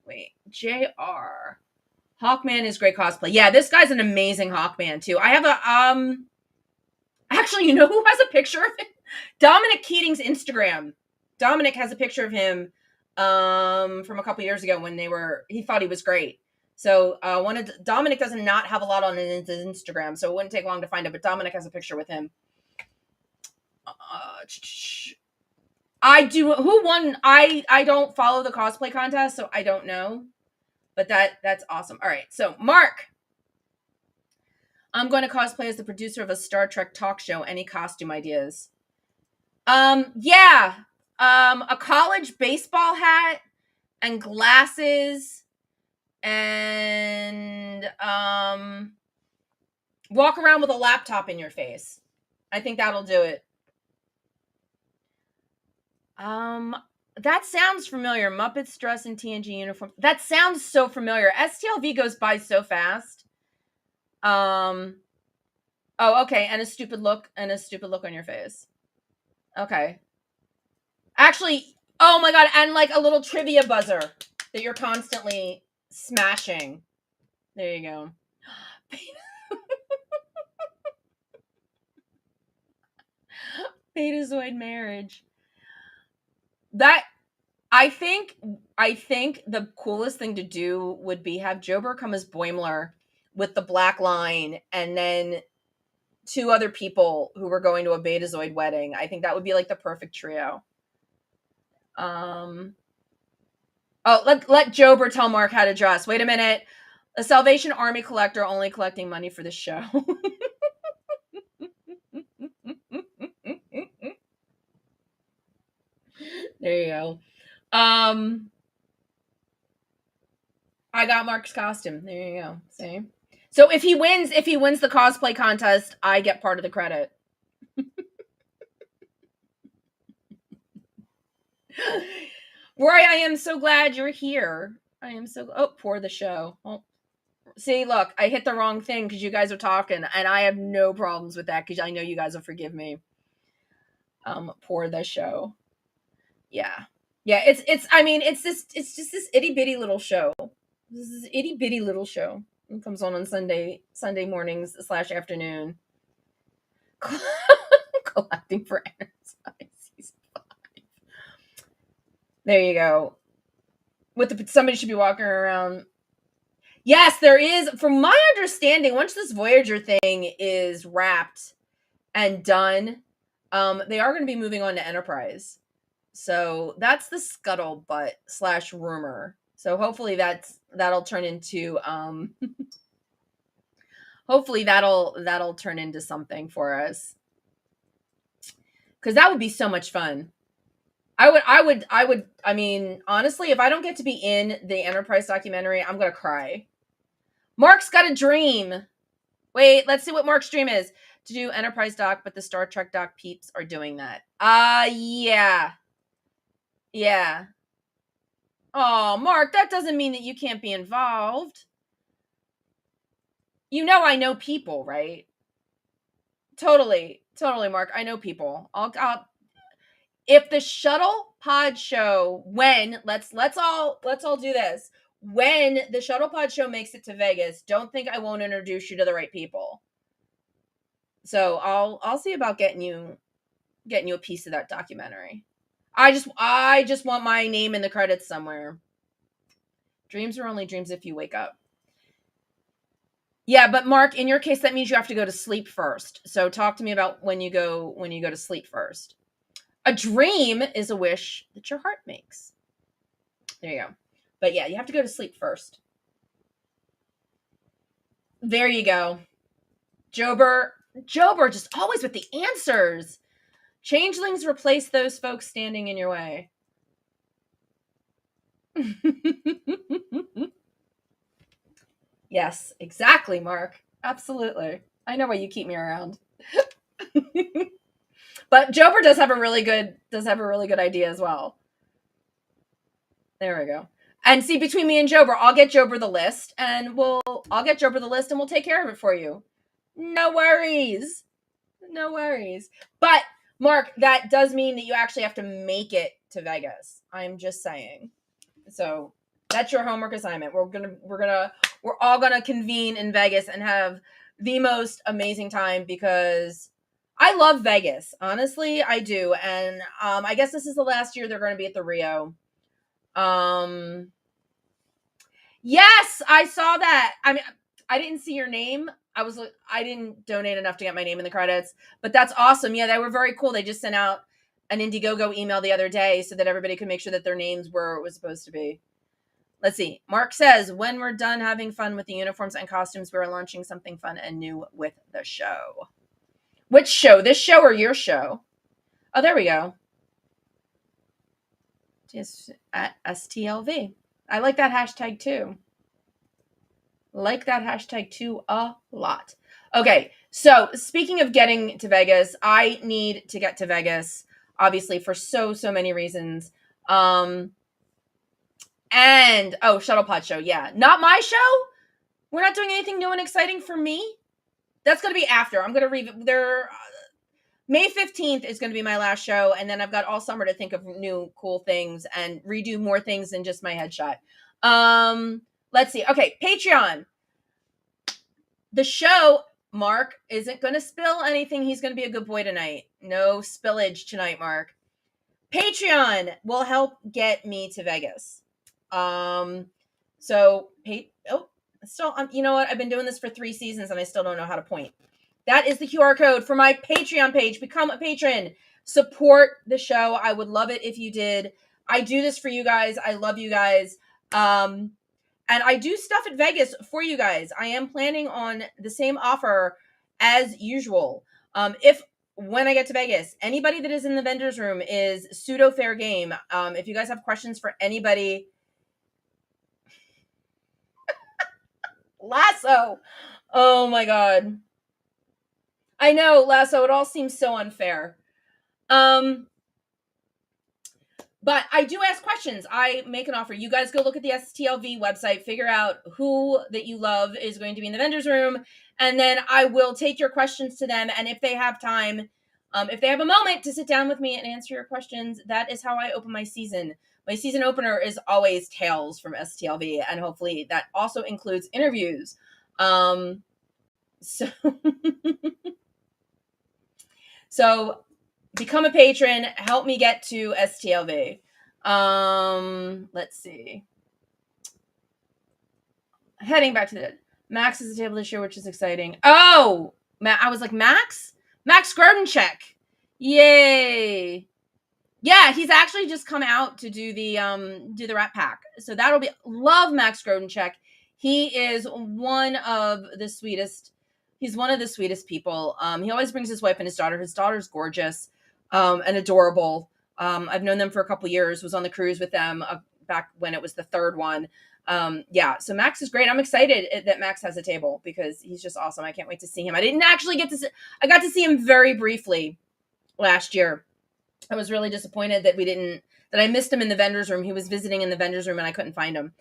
Wait, JR. Hawkman is great cosplay. Yeah, this guy's an amazing Hawkman too. I have a actually, you know who has a picture of him? Dominic Keating's Instagram. Dominic has a picture of him from a couple years ago when he thought he was great. So Dominic does not have a lot on his Instagram, so it wouldn't take long to find it, but Dominic has a picture with him. I do. Who won? I don't follow the cosplay contest, so I don't know. But that's awesome. All right, so Mark, I'm going to cosplay as the producer of a Star Trek talk show. Any costume ideas? Yeah. A college baseball hat and glasses and walk around with a laptop in your face. I think that'll do it. That sounds familiar. Muppets dress in TNG uniform. That sounds so familiar. STLV goes by so fast. Oh, okay. And a stupid look on your face. Okay. Actually, oh my god, and like a little trivia buzzer that you're constantly smashing. There you go. Betazoid marriage. That I think the coolest thing to do would be have Jober come as Boimler with the black line, and then 2 other people who were going to a Betazoid wedding. I think that would be like the perfect trio. Oh, let Jober tell Mark how to dress. Wait a minute. A Salvation Army collector only collecting money for the show. There you go. I got Mark's costume. There you go. See? So if he wins the cosplay contest, I get part of the credit. Roy, I am so glad you're here. I am so pour the show. Oh. See, look, I hit the wrong thing because you guys are talking, and I have no problems with that because I know you guys will forgive me. Pour the show. Yeah. Yeah, it's just this itty bitty little show. This is itty bitty little show. It comes on Sunday mornings / afternoon. Collecting for Enterprise season 5. There you go. Somebody should be walking around. Yes, there is. From my understanding, once this Voyager thing is wrapped and done, they are going to be moving on to Enterprise. So that's the scuttlebutt / rumor. So hopefully that'll turn into hopefully that'll turn into something for us. Because that would be so much fun. I mean, honestly, if I don't get to be in the Enterprise documentary, I'm gonna cry. Mark's got a dream. Wait, let's see what Mark's dream is. To do Enterprise doc, but the Star Trek doc peeps are doing that. Yeah. Yeah. Oh, Mark, that doesn't mean that you can't be involved. You know I know people, right? Totally, Mark. I know people. I'll if the shuttle pod show let's all do this. When the shuttle pod show makes it to Vegas, don't think I won't introduce you to the right people. So I'll see about getting you a piece of that documentary. I just want my name in the credits somewhere. Dreams are only dreams if you wake up. Yeah, but Mark, in your case, that means you have to go to sleep first. So talk to me about when you go to sleep first. A dream is a wish that your heart makes. There you go. But yeah, you have to go to sleep first. There you go. Jober just always with the answers. Changelings replace those folks standing in your way. Yes, exactly, Mark. Absolutely. I know why you keep me around. But Jober does have a really good idea as well. There we go. And see, between me and Jober, I'll get Jober the list and we'll take care of it for you. No worries. But Mark, that does mean that you actually have to make it to Vegas. I'm just saying. So that's your homework assignment. We're all gonna convene in Vegas and have the most amazing time because I love Vegas. Honestly, I do. And I guess this is the last year they're going to be at the Rio. Yes, I saw that. I mean, I didn't see your name. I didn't donate enough to get my name in the credits, but that's awesome. Yeah, they were very cool. They just sent out an Indiegogo email the other day so that everybody could make sure that their names were where it was supposed to be. Let's see. Mark says, when we're done having fun with the uniforms and costumes, we're launching something fun and new with the show. Which show? This show or your show? Oh, there we go. Just at STLV. I like that hashtag too. A lot. Okay, So speaking of getting to Vegas, I need to get to Vegas, obviously for so many reasons. And Shuttle Pod show, yeah, not my show. We're not doing anything new and exciting for me. That's going to be after. I'm going to there. May 15th is going to be my last show, and then I've got all summer to think of new cool things and redo more things than just my headshot. Let's see. Okay, Patreon. The show, Mark isn't going to spill anything. He's going to be a good boy tonight. No spillage tonight, Mark. Patreon will help get me to Vegas. You know what? I've been doing this for 3 seasons and I still don't know how to point. That is the QR code for my Patreon page. Become a patron. Support the show. I would love it if you did. I do this for you guys. I love you guys. And I do stuff at Vegas for you guys. I am planning on the same offer as usual. When I get to Vegas, anybody that is in the vendor's room is pseudo fair game. If you guys have questions for anybody, Lasso. Oh my God. I know, Lasso, it all seems so unfair. But I do ask questions. I make an offer. You guys go look at the STLV website, figure out who that you love is going to be in the vendor's room, and then I will take your questions to them. And if they have time, if they have a moment to sit down with me and answer your questions, that is how I open my season. My season opener is always tales from STLV, and hopefully that also includes interviews. So become a patron. Help me get to STLV. Let's see. Heading back to the Max is a table this year, which is exciting. Oh, I was like, Max Grodencheck. Yay. Yeah, he's actually just come out to do the Rat Pack. So that'll be love Max Grodencheck. He is one of the sweetest. He's one of the sweetest people. He always brings his wife and his daughter. His daughter's gorgeous and adorable. I've known them for a couple years, was on the cruise with them back when it was the 3rd one. So Max is great. I'm excited that Max has a table because he's just awesome. I can't wait to see him. I didn't actually I got to see him very briefly last year. I was really disappointed that I missed him in the vendor's room. He was visiting in the vendor's room and I couldn't find him.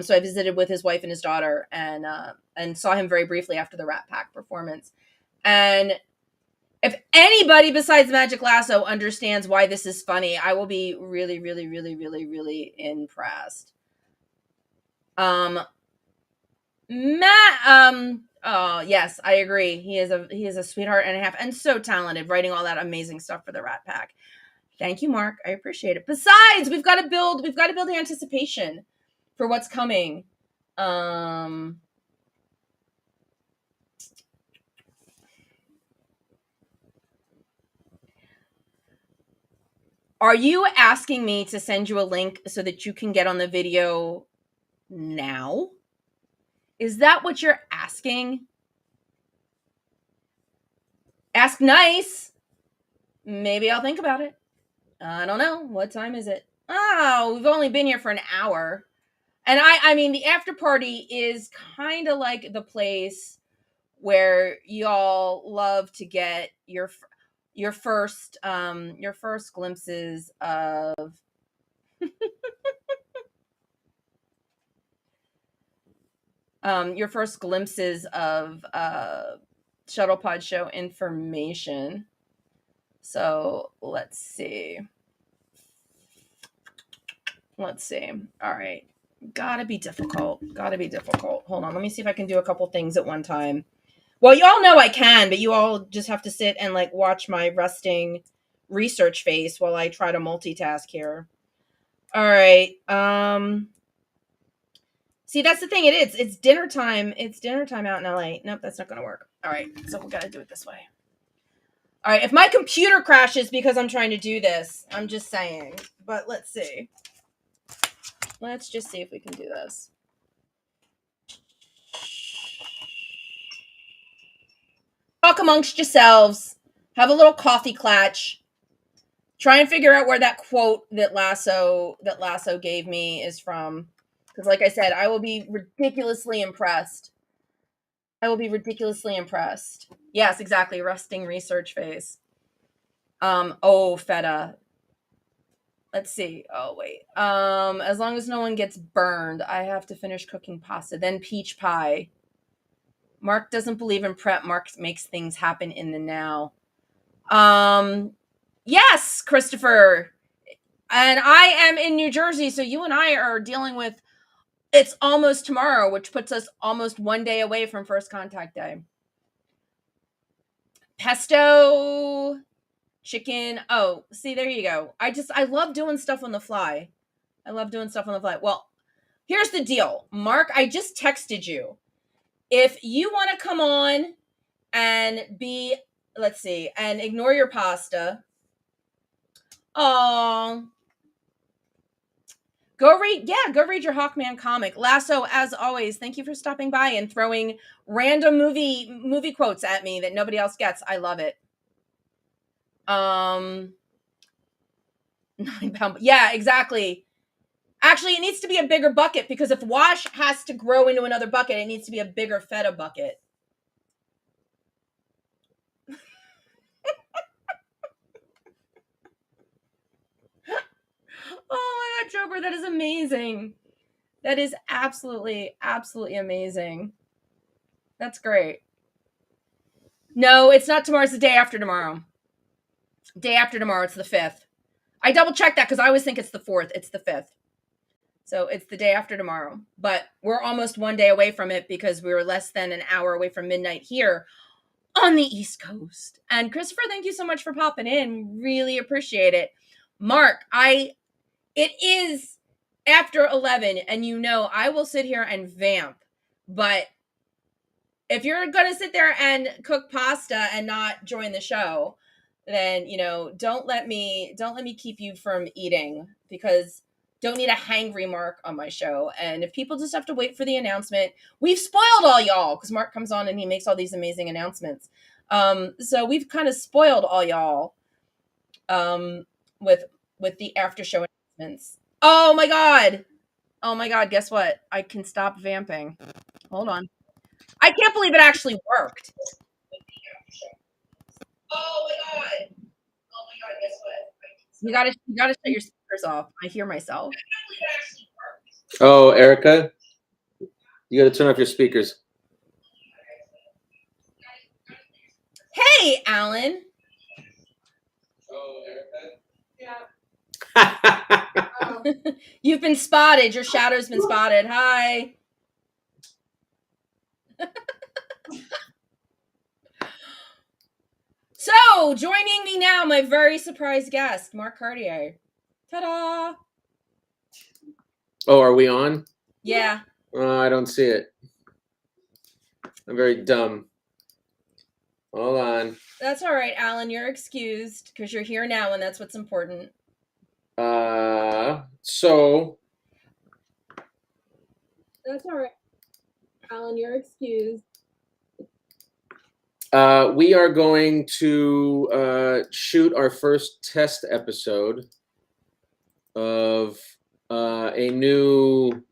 So I visited with his wife and his daughter and saw him very briefly after the Rat Pack performance. And if anybody besides Magic Lasso understands why this is funny, I will be really, really, really, really, really impressed. Yes, I agree. He is a sweetheart and a half and so talented, writing all that amazing stuff for the Rat Pack. Thank you, Mark. I appreciate it. Besides, we've got to build the anticipation for what's coming. Are you asking me to send you a link so that you can get on the video now? Is that what you're asking? Ask nice. Maybe I'll think about it. I don't know. What time is it? Oh, we've only been here for an hour. And I mean, the after party is kind of like the place where y'all love to get your first glimpses of Shuttle Pod show information. So let's see. All right. Gotta be difficult. Hold on. Let me see if I can do a couple things at one time. Well, you all know I can, but you all just have to sit and like watch my resting research face while I try to multitask here. All right. See, that's the thing. It's dinner time. It's dinner time out in LA. Nope, that's not going to work. All right. So we got to do it this way. All right. If my computer crashes because I'm trying to do this, I'm just saying. But let's see. Let's just see if we can do this. Talk amongst yourselves. Have a little coffee clatch. Try and figure out where that quote that Lasso gave me is from. Because like I said, I will be ridiculously impressed I will be ridiculously impressed. Yes, exactly. Resting research phase. Feta. Let's see. Oh, wait. As long as no one gets burned, I have to finish cooking pasta. Then peach pie. Mark doesn't believe in prep. Mark makes things happen in the now. Yes, Christopher. And I am in New Jersey, so you and I are dealing with it's almost tomorrow, which puts us almost one day away from first contact day. Pesto, chicken. Oh, see, there you go. I love doing stuff on the fly. Well, here's the deal. Mark, I just texted you. If you want to come on and and ignore your pasta. Oh, go read your Hawkman comic. Lasso, as always, thank you for stopping by and throwing random movie quotes at me that nobody else gets. I love it. 9 pound. Yeah, exactly. Actually, it needs to be a bigger bucket because if wash has to grow into another bucket, it needs to be a bigger feta bucket. Oh my God, Joker, that is amazing. That is absolutely, absolutely amazing. That's great. No, it's not tomorrow. It's the day after tomorrow. Day after tomorrow. It's the 5th. I double checked that because I always think it's the 4th. It's the 5th. So it's the day after tomorrow. But we're almost one day away from it because we were less than an hour away from midnight here on the East Coast. And Christopher, thank you so much for popping in. Really appreciate it. Mark, it is after 11 and I will sit here and vamp. But if you're going to sit there and cook pasta and not join the show, then, don't let me keep you from eating because don't need a hangry Mark on my show. And if people just have to wait for the announcement, we've spoiled all y'all because Mark comes on and he makes all these amazing announcements. So we've kind of spoiled all y'all with the after show announcements. Oh my God. Guess what? I can stop vamping. Hold on. I can't believe it actually worked. Oh my God. Guess what? You gotta shut your speakers off. I hear myself. Oh, Erica, you gotta turn off your speakers. Hey, Alan. Oh, Erica. Yeah. You've been spotted. Your shadow's been spotted. Hi. So, joining me now, my very surprised guest, Mark Cartier. Ta-da! Oh, are we on? Yeah. I don't see it. I'm very dumb. Hold on. That's all right, Alan. You're excused because you're here now, and that's what's important. So. That's all right, Alan. You're excused. We are going to shoot our first test episode of a new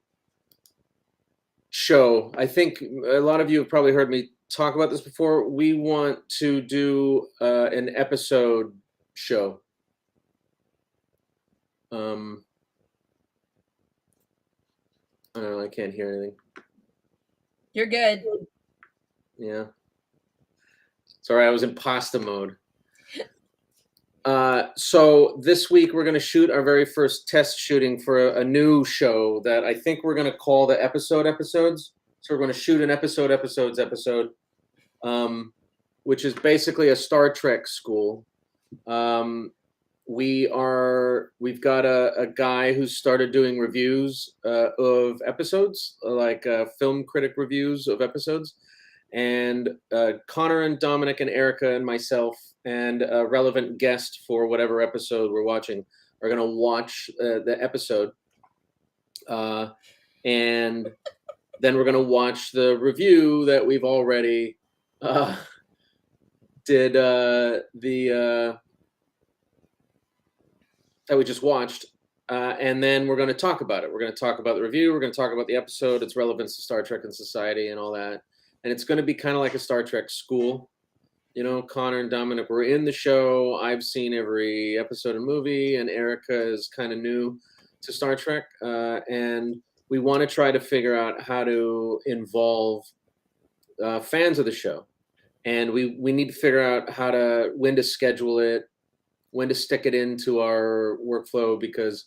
show. I think a lot of you have probably heard me talk about this before. We want to do an episode show. I don't know. I can't hear anything. You're good. Yeah. Sorry, I was in pasta mode. So this week we're going to shoot our very first test shooting for a new show that I think we're going to call the episodes. So we're going to shoot an episode, which is basically a Star Trek school. We've got a guy who started doing reviews of episodes, like film critic reviews of episodes. And Connor and Dominic and Erica and myself and a relevant guest for whatever episode we're watching are going to watch the episode. And then we're going to watch the review that we've already did that we just watched. And then we're going to talk about it. We're going to talk about the review. We're going to talk about the episode, its relevance to Star Trek and society and all that. and it's going to be kind of like a Star Trek school. You know, Connor and Dominic were in the show. I've seen every episode and movie, and Erica is kind of new to Star Trek. And we want to try to figure out how to involve fans of the show. And we need to figure out when to schedule it, when to stick it into our workflow, because,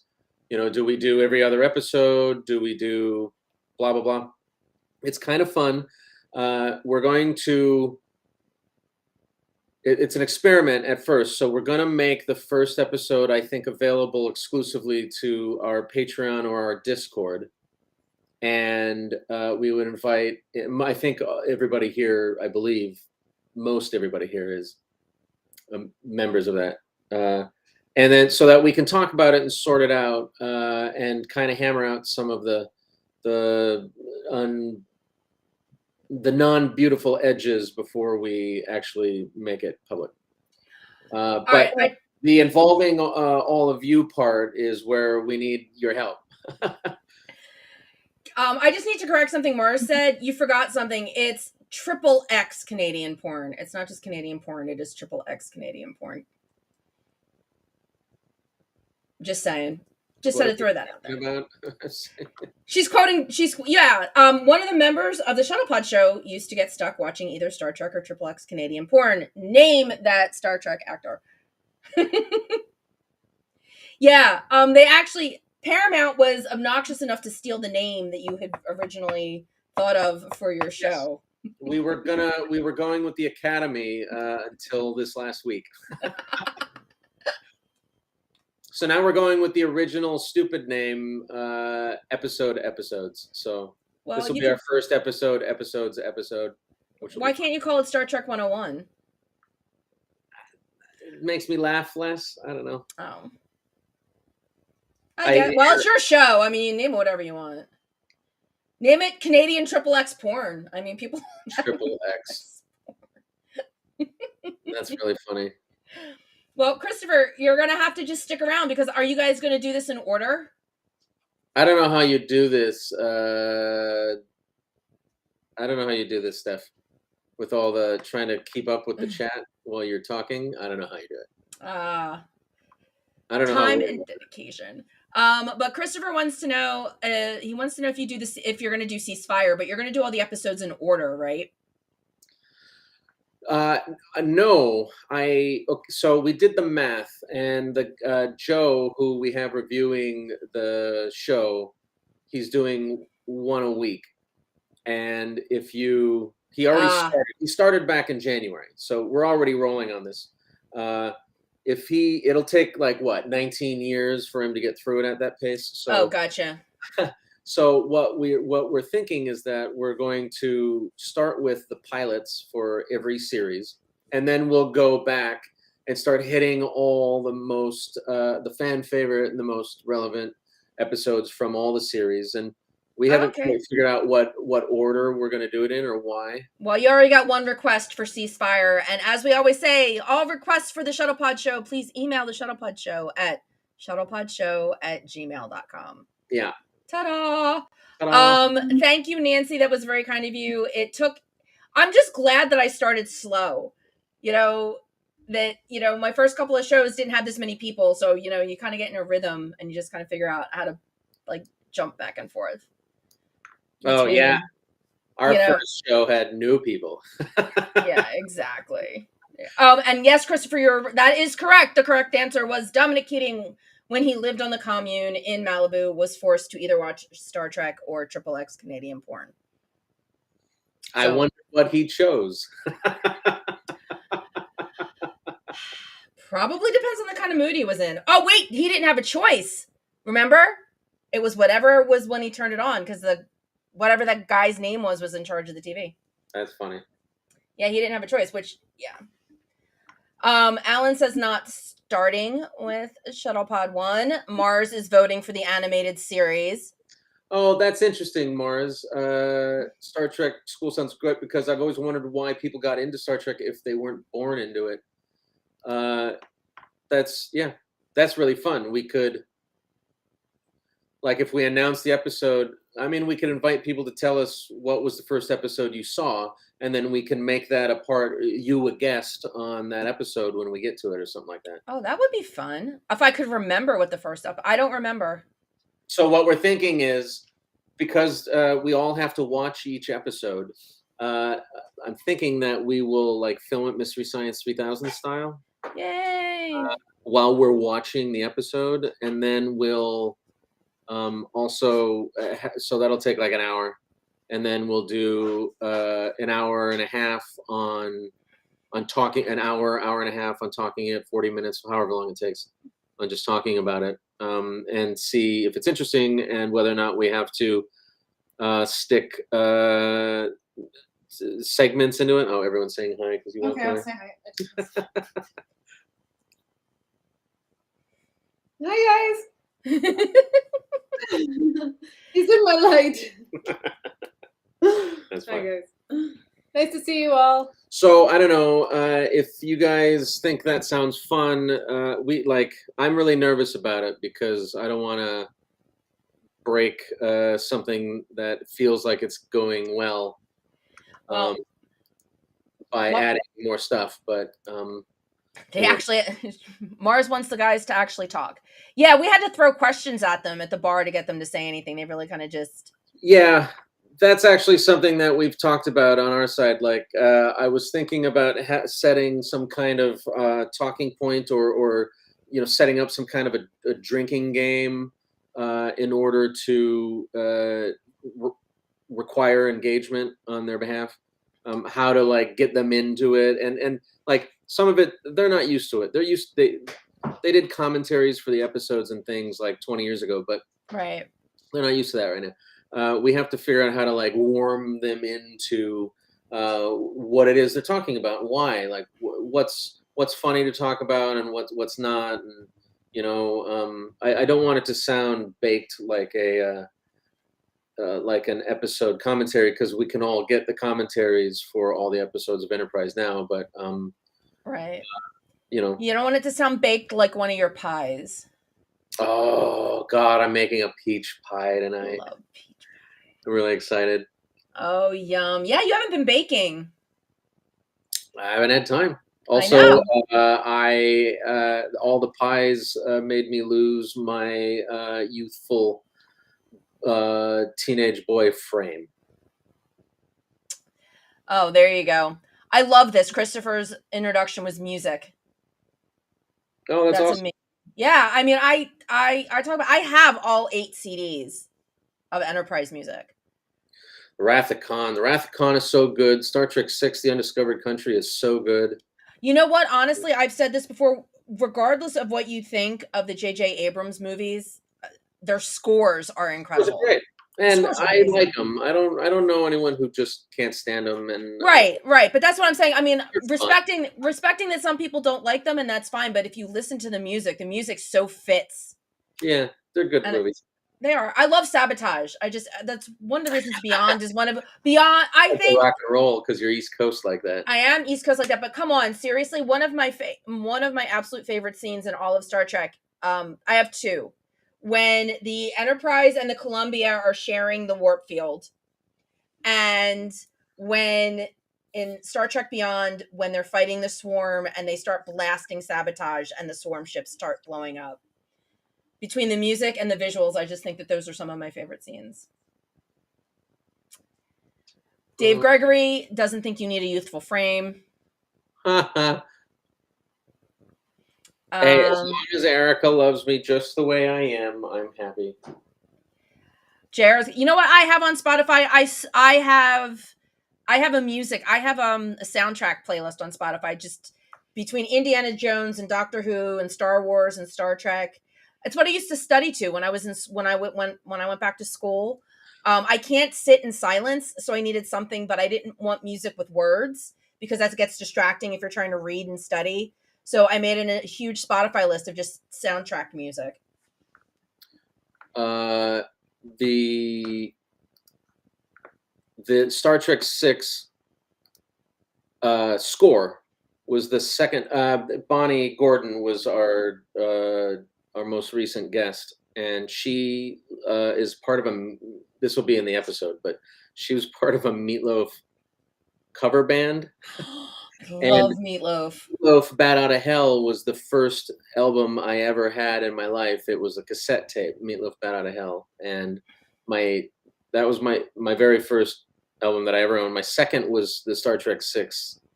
you know, do we do every other episode? Do we do blah, blah, blah? It's kind of fun. We're going to... It's an experiment at first, so we're going to make the first episode, I think, available exclusively to our Patreon or our Discord, and we would invite, I think everybody here, I believe, most everybody here is members of that, and then so that we can talk about it and sort it out, and kind of hammer out some of the non-beautiful edges before we actually make it public. But the involving all of you part is where we need your help. I just need to correct something Mars said. You forgot something. It's XXX Canadian porn. It's not just Canadian porn. It is XXX Canadian porn. Just saying. Just had to throw that out there. She's quoting. One of the members of the Shuttlepod show used to get stuck watching either Star Trek or XXX Canadian porn. Name that Star Trek actor. Yeah. They actually, Paramount was obnoxious enough to steal the name that you had originally thought of for your show. Yes. We were going with the Academy until this last week. So now we're going with the original stupid name, episodes. So this will be our first episode. Why can't you call it Star Trek 101? It makes me laugh less. I don't know. Oh. Well, it's your show. I mean, name whatever you want. Name it Canadian XXX porn. I mean, people... XXX. That's really funny. Well, Christopher, you're going to have to just stick around, because are you guys going to do this in order? I don't know how you do this. I don't know how you do this, Steph, with all the trying to keep up with the chat while you're talking. I don't know how you do it. I don't know. Time and dedication. But Christopher wants to know, he wants to know if you do this, if you're going to do Ceasefire, but you're going to do all the episodes in order, right? No, so we did the math, and the Joe, who we have reviewing the show, he's doing one a week, and he started back in January, so we're already rolling on this. It'll take like 19 years for him to get through it at that pace. So, oh, gotcha. So what we're thinking is that we're going to start with the pilots for every series, and then we'll go back and start hitting all the most the fan favorite and the most relevant episodes from all the series. And we haven't figured out what order we're going to do it in or why. Well, you already got one request for Ceasefire, and as we always say, all requests for the Shuttlepod Show, please email the Shuttlepod Show at shuttlepodshow@gmail.com. Yeah. Ta-da! Thank you, Nancy. That was very kind of you. I'm just glad that I started slow. My first couple of shows didn't have this many people. So, you kind of get in a rhythm and you just kind of figure out how to jump back and forth. Yeah. Our first show had new people. Yeah, exactly. And yes, Christopher, that is correct. The correct answer was Dominic Keating, when he lived on the commune in Malibu, was forced to either watch Star Trek or XXX Canadian porn. I wonder what he chose. Probably depends on the kind of mood he was in. Oh, wait, he didn't have a choice. Remember? It was whatever was when he turned it on, because whatever that guy's name was in charge of the TV. That's funny. Yeah, he didn't have a choice, which, yeah. Alan says not starting with Shuttlepod 1. Mars is voting for the animated series. Oh, that's interesting, Mars. Star Trek School sounds great, because I've always wondered why people got into Star Trek if they weren't born into it. That's really fun. We could, if we announce the episode I mean, we can invite people to tell us what was the first episode you saw, and then we can make that you a guest on that episode when we get to it, or something like that. Oh, that would be fun. If I could remember what the first up. I don't remember. So what we're thinking is, because we all have to watch each episode, I'm thinking that we will like film it Mystery Science 3000 style. Yay! While we're watching the episode, and then we'll also so that'll take like an hour, and then we'll do an hour and a half on talking, an hour and a half on talking it, 40 minutes, however long it takes, on just talking about it, and see if it's interesting and whether or not we have to stick segments into it. Oh, everyone's saying hi because you want Okay, I'll to. say hi. Hi guys. He's in my light. That's Hi fine. guys. Nice to see you all. So I don't know if you guys think that sounds fun. I'm really nervous about it because I don't want to break something that feels like it's going well Well, by well- adding more stuff. But They actually, Mars wants the guys to actually talk. Yeah, we had to throw questions at them at the bar to get them to say anything. They really kind of just. yeah, that's actually something that we've talked about on our side. Like I was thinking about setting some kind of talking point, or setting up some kind of a drinking game in order to require engagement on their behalf. How to like get them into it, and like some of it they're not used to it. They did commentaries for the episodes and things like 20 years ago, but Right. they're not used to that right now. We have to figure out how to like warm them into what it is they're talking about, and why, like what's funny to talk about and what's not, and I don't want it to sound baked like like an episode commentary, because we can all get the commentaries for all the episodes of Enterprise now, but Right. you don't want it to sound baked like one of your pies. Oh God, I'm making a peach pie tonight. Love peach pie. I'm really excited. Oh, yum. Yeah, you haven't been baking. I haven't had time. Also, know. All the pies made me lose my youthful teenage boy frame. Oh, there you go. I love this. Christopher's introduction was music. Oh, that's awesome. amazing. Yeah, I mean, I talk about. I have all 8 CDs of Enterprise music. Wrath of Khan. The Wrath of Khan is so good. Star Trek VI: The Undiscovered Country is so good. You know what? Honestly, I've said this before. Regardless of what you think of the J.J. Abrams movies, their scores are Those incredible. are great, and Scores are I amazing. like them. I don't know anyone who just can't stand them. And Right. But that's what I'm saying. I mean, They're fun. respecting that some people don't like them, and that's fine. But if you listen to the music so fits. Yeah, they're good And movies. They are. I love Sabotage. That's one of the reasons Beyond is one of Beyond. I Like think rock and roll because you're East Coast like that. I am East Coast like that. But come on, seriously, one of my absolute favorite scenes in all of Star Trek. I have 2. When the Enterprise and the Columbia are sharing the warp field, and when in Star Trek Beyond, when they're fighting the swarm and they start blasting Sabotage and the swarm ships start blowing up. Between the music and the visuals, I just think that those are some of my favorite scenes. Dave Gregory doesn't think you need a youthful frame. Hey, as long as Erica loves me just the way I am, I'm happy. Jared, you know what I have on Spotify? I have a music. I have a soundtrack playlist on Spotify, just between Indiana Jones and Doctor Who and Star Wars and Star Trek. It's what I used to study to when I went back to school. I can't sit in silence, so I needed something, but I didn't want music with words because that gets distracting if you're trying to read and study. So I made a huge Spotify list of just soundtrack music. The Star Trek VI score was the second. Bonnie Gordon was our most recent guest, and she is part of this will be in the episode, but she was part of a Meatloaf cover band. Love Meatloaf. Meatloaf Bat Out of Hell was the first album I ever had in my life. It was a cassette tape, Meatloaf Bat Out of Hell, and that was my very first album that I ever owned. My second was the Star Trek VI,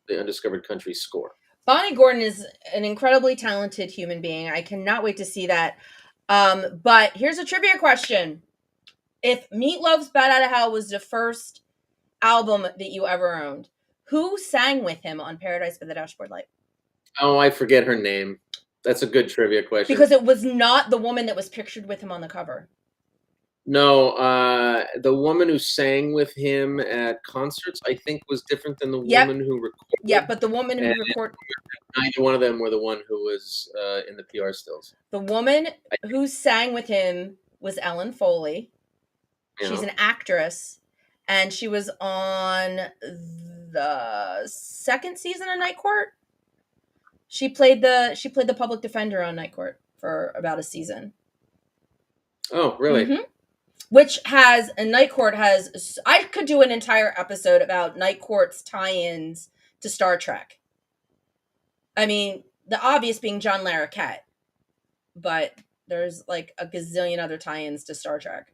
The Undiscovered Country score. Bonnie Gordon is an incredibly talented human being. I cannot wait to see that. But here's a trivia question. If Meatloaf's Bat Out of Hell was the first album that you ever owned, who sang with him on Paradise by the Dashboard Light? Oh, I forget her name. That's a good trivia question. Because it was not the woman that was pictured with him on the cover. No, the woman who sang with him at concerts, I think, was different than the woman who recorded. Yeah, but the woman who recorded... Neither one of them were the one who was in the PR stills. The woman who sang with him was Ellen Foley. Yeah. She's an actress, and she was on the second season of Night Court. She played the public defender on Night Court for about a season. Oh, really? Mm-hmm. Which has Night Court has. I could do an entire episode about Night Court's tie-ins to Star Trek. I mean, the obvious being John Larroquette, but there's like a gazillion other tie-ins to Star Trek.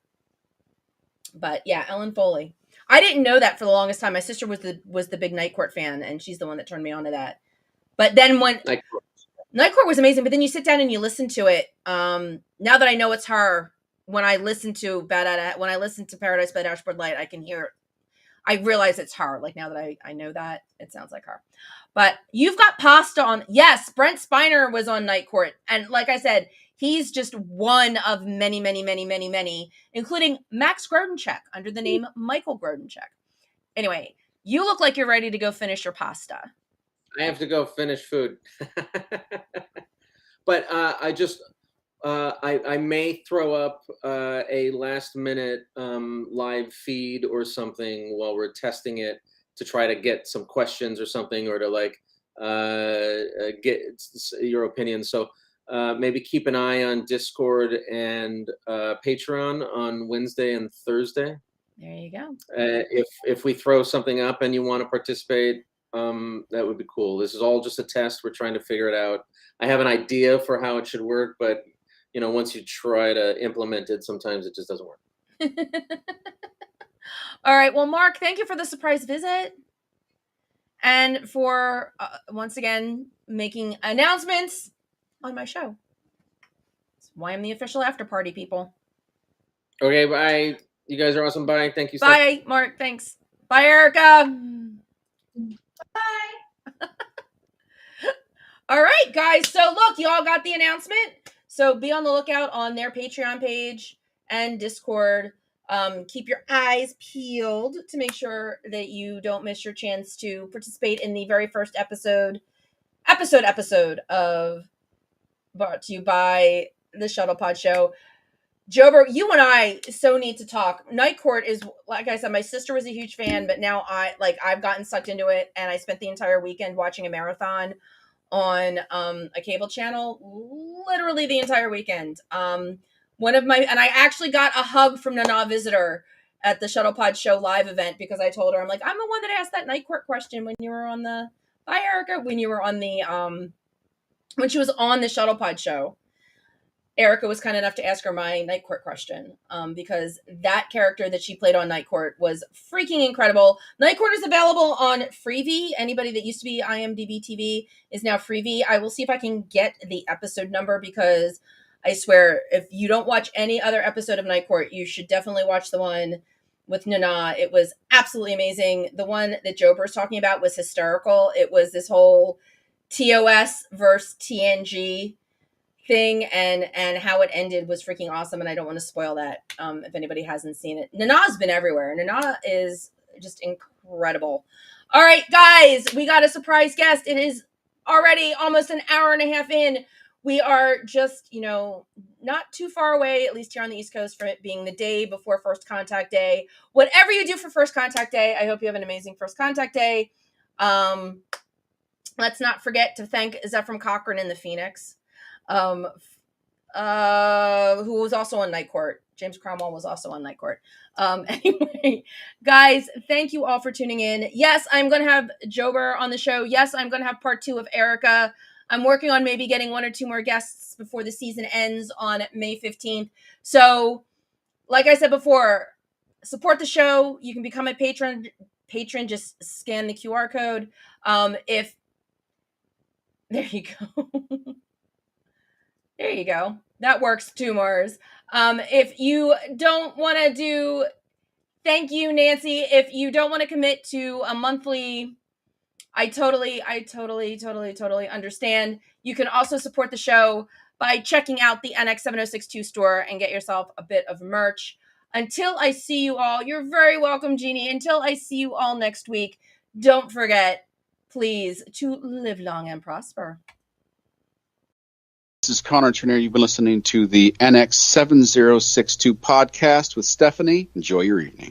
But yeah, Ellen Foley. I didn't know that for the longest time. My sister was the big Night Court fan, and she's the one that turned me on to that. But then when Night Court was amazing, but then you sit down and you listen to it. Now that I know it's her, when I listen to Paradise by the Dashboard Light, I can hear it. I realize it's her. Like now that I know that, it sounds like her. But you've got pasta on. Yes, Brent Spiner was on Night Court. And like I said, he's just one of many, many, many, many, many, including Max Grodenchek under the name Michael Grodenchek. Anyway, you look like you're ready to go finish your pasta. I have to go finish food. But I may throw up a last minute live feed or something while we're testing it to try to get some questions or something, or to like get your opinion. So maybe keep an eye on Discord and Patreon on Wednesday and Thursday. There you go. If we throw something up and you want to participate, that would be cool. This is all just a test. We're trying to figure it out. I have an idea for how it should work, but once you try to implement it, sometimes it just doesn't work. All right. Well, Mark, thank you for the surprise visit and for once again making announcements on my show. That's why I'm the official after party, people. Okay, bye. You guys are awesome. Bye. Thank you. Bye, Mark. Thanks. Bye, Erica. Bye. All right, guys. So look, you all got the announcement. So be on the lookout on their Patreon page and Discord. Keep your eyes peeled to make sure that you don't miss your chance to participate in the very first episode of Brought to You by the Shuttlepod Show. Jober, you and I so need to talk. Night Court is, like I said, my sister was a huge fan, but now I've gotten sucked into it, and I spent the entire weekend watching a marathon on a cable channel, literally the entire weekend. And I actually got a hug from Nana Visitor at the Shuttlepod Show live event because I told her, I'm like, I'm the one that asked that Night Court question when you were on the, bye Erica, when you were on the, when she was on the Shuttlepod Show. Erica was kind enough to ask her my Night Court question because that character that she played on Night Court was freaking incredible. Night Court is available on Freevee. Anybody that used to be IMDb TV is now Freevee. I will see if I can get the episode number because I swear if you don't watch any other episode of Night Court, you should definitely watch the one with Nana. It was absolutely amazing. The one that Jober's talking about was hysterical. It was this whole TOS versus TNG thing, and how it ended was freaking awesome, and I don't want to spoil that if anybody hasn't seen it. Nana's been everywhere. Nana is just incredible. All right, guys, we got a surprise guest. It is already almost an hour and a half in. We are just, not too far away, at least here on the East Coast, from it being the day before First Contact Day. Whatever you do for First Contact Day, I hope you have an amazing First Contact Day. Let's not forget to thank Zephram Cochrane in the Phoenix who was also on Night Court. James Cromwell was also on Night Court. Anyway, guys, thank you all for tuning in. Yes, I'm going to have Jober on the show. Yes, I'm going to have part 2 of Erica. I'm working on maybe getting 1 or 2 more guests before the season ends on May 15th. So, like I said before, support the show. You can become a patron. Just scan the QR code. There you go. There you go. That works too, Mars. If you don't want to do, thank you, Nancy. If you don't want to commit to a monthly, I totally understand. You can also support the show by checking out the NX7062 store and get yourself a bit of merch. Until I see you all, you're very welcome, Jeannie. Until I see you all next week, don't forget, please, to live long and prosper. This is Connor Turner. You've been listening to the NX7062 podcast with Stephanie. Enjoy your evening.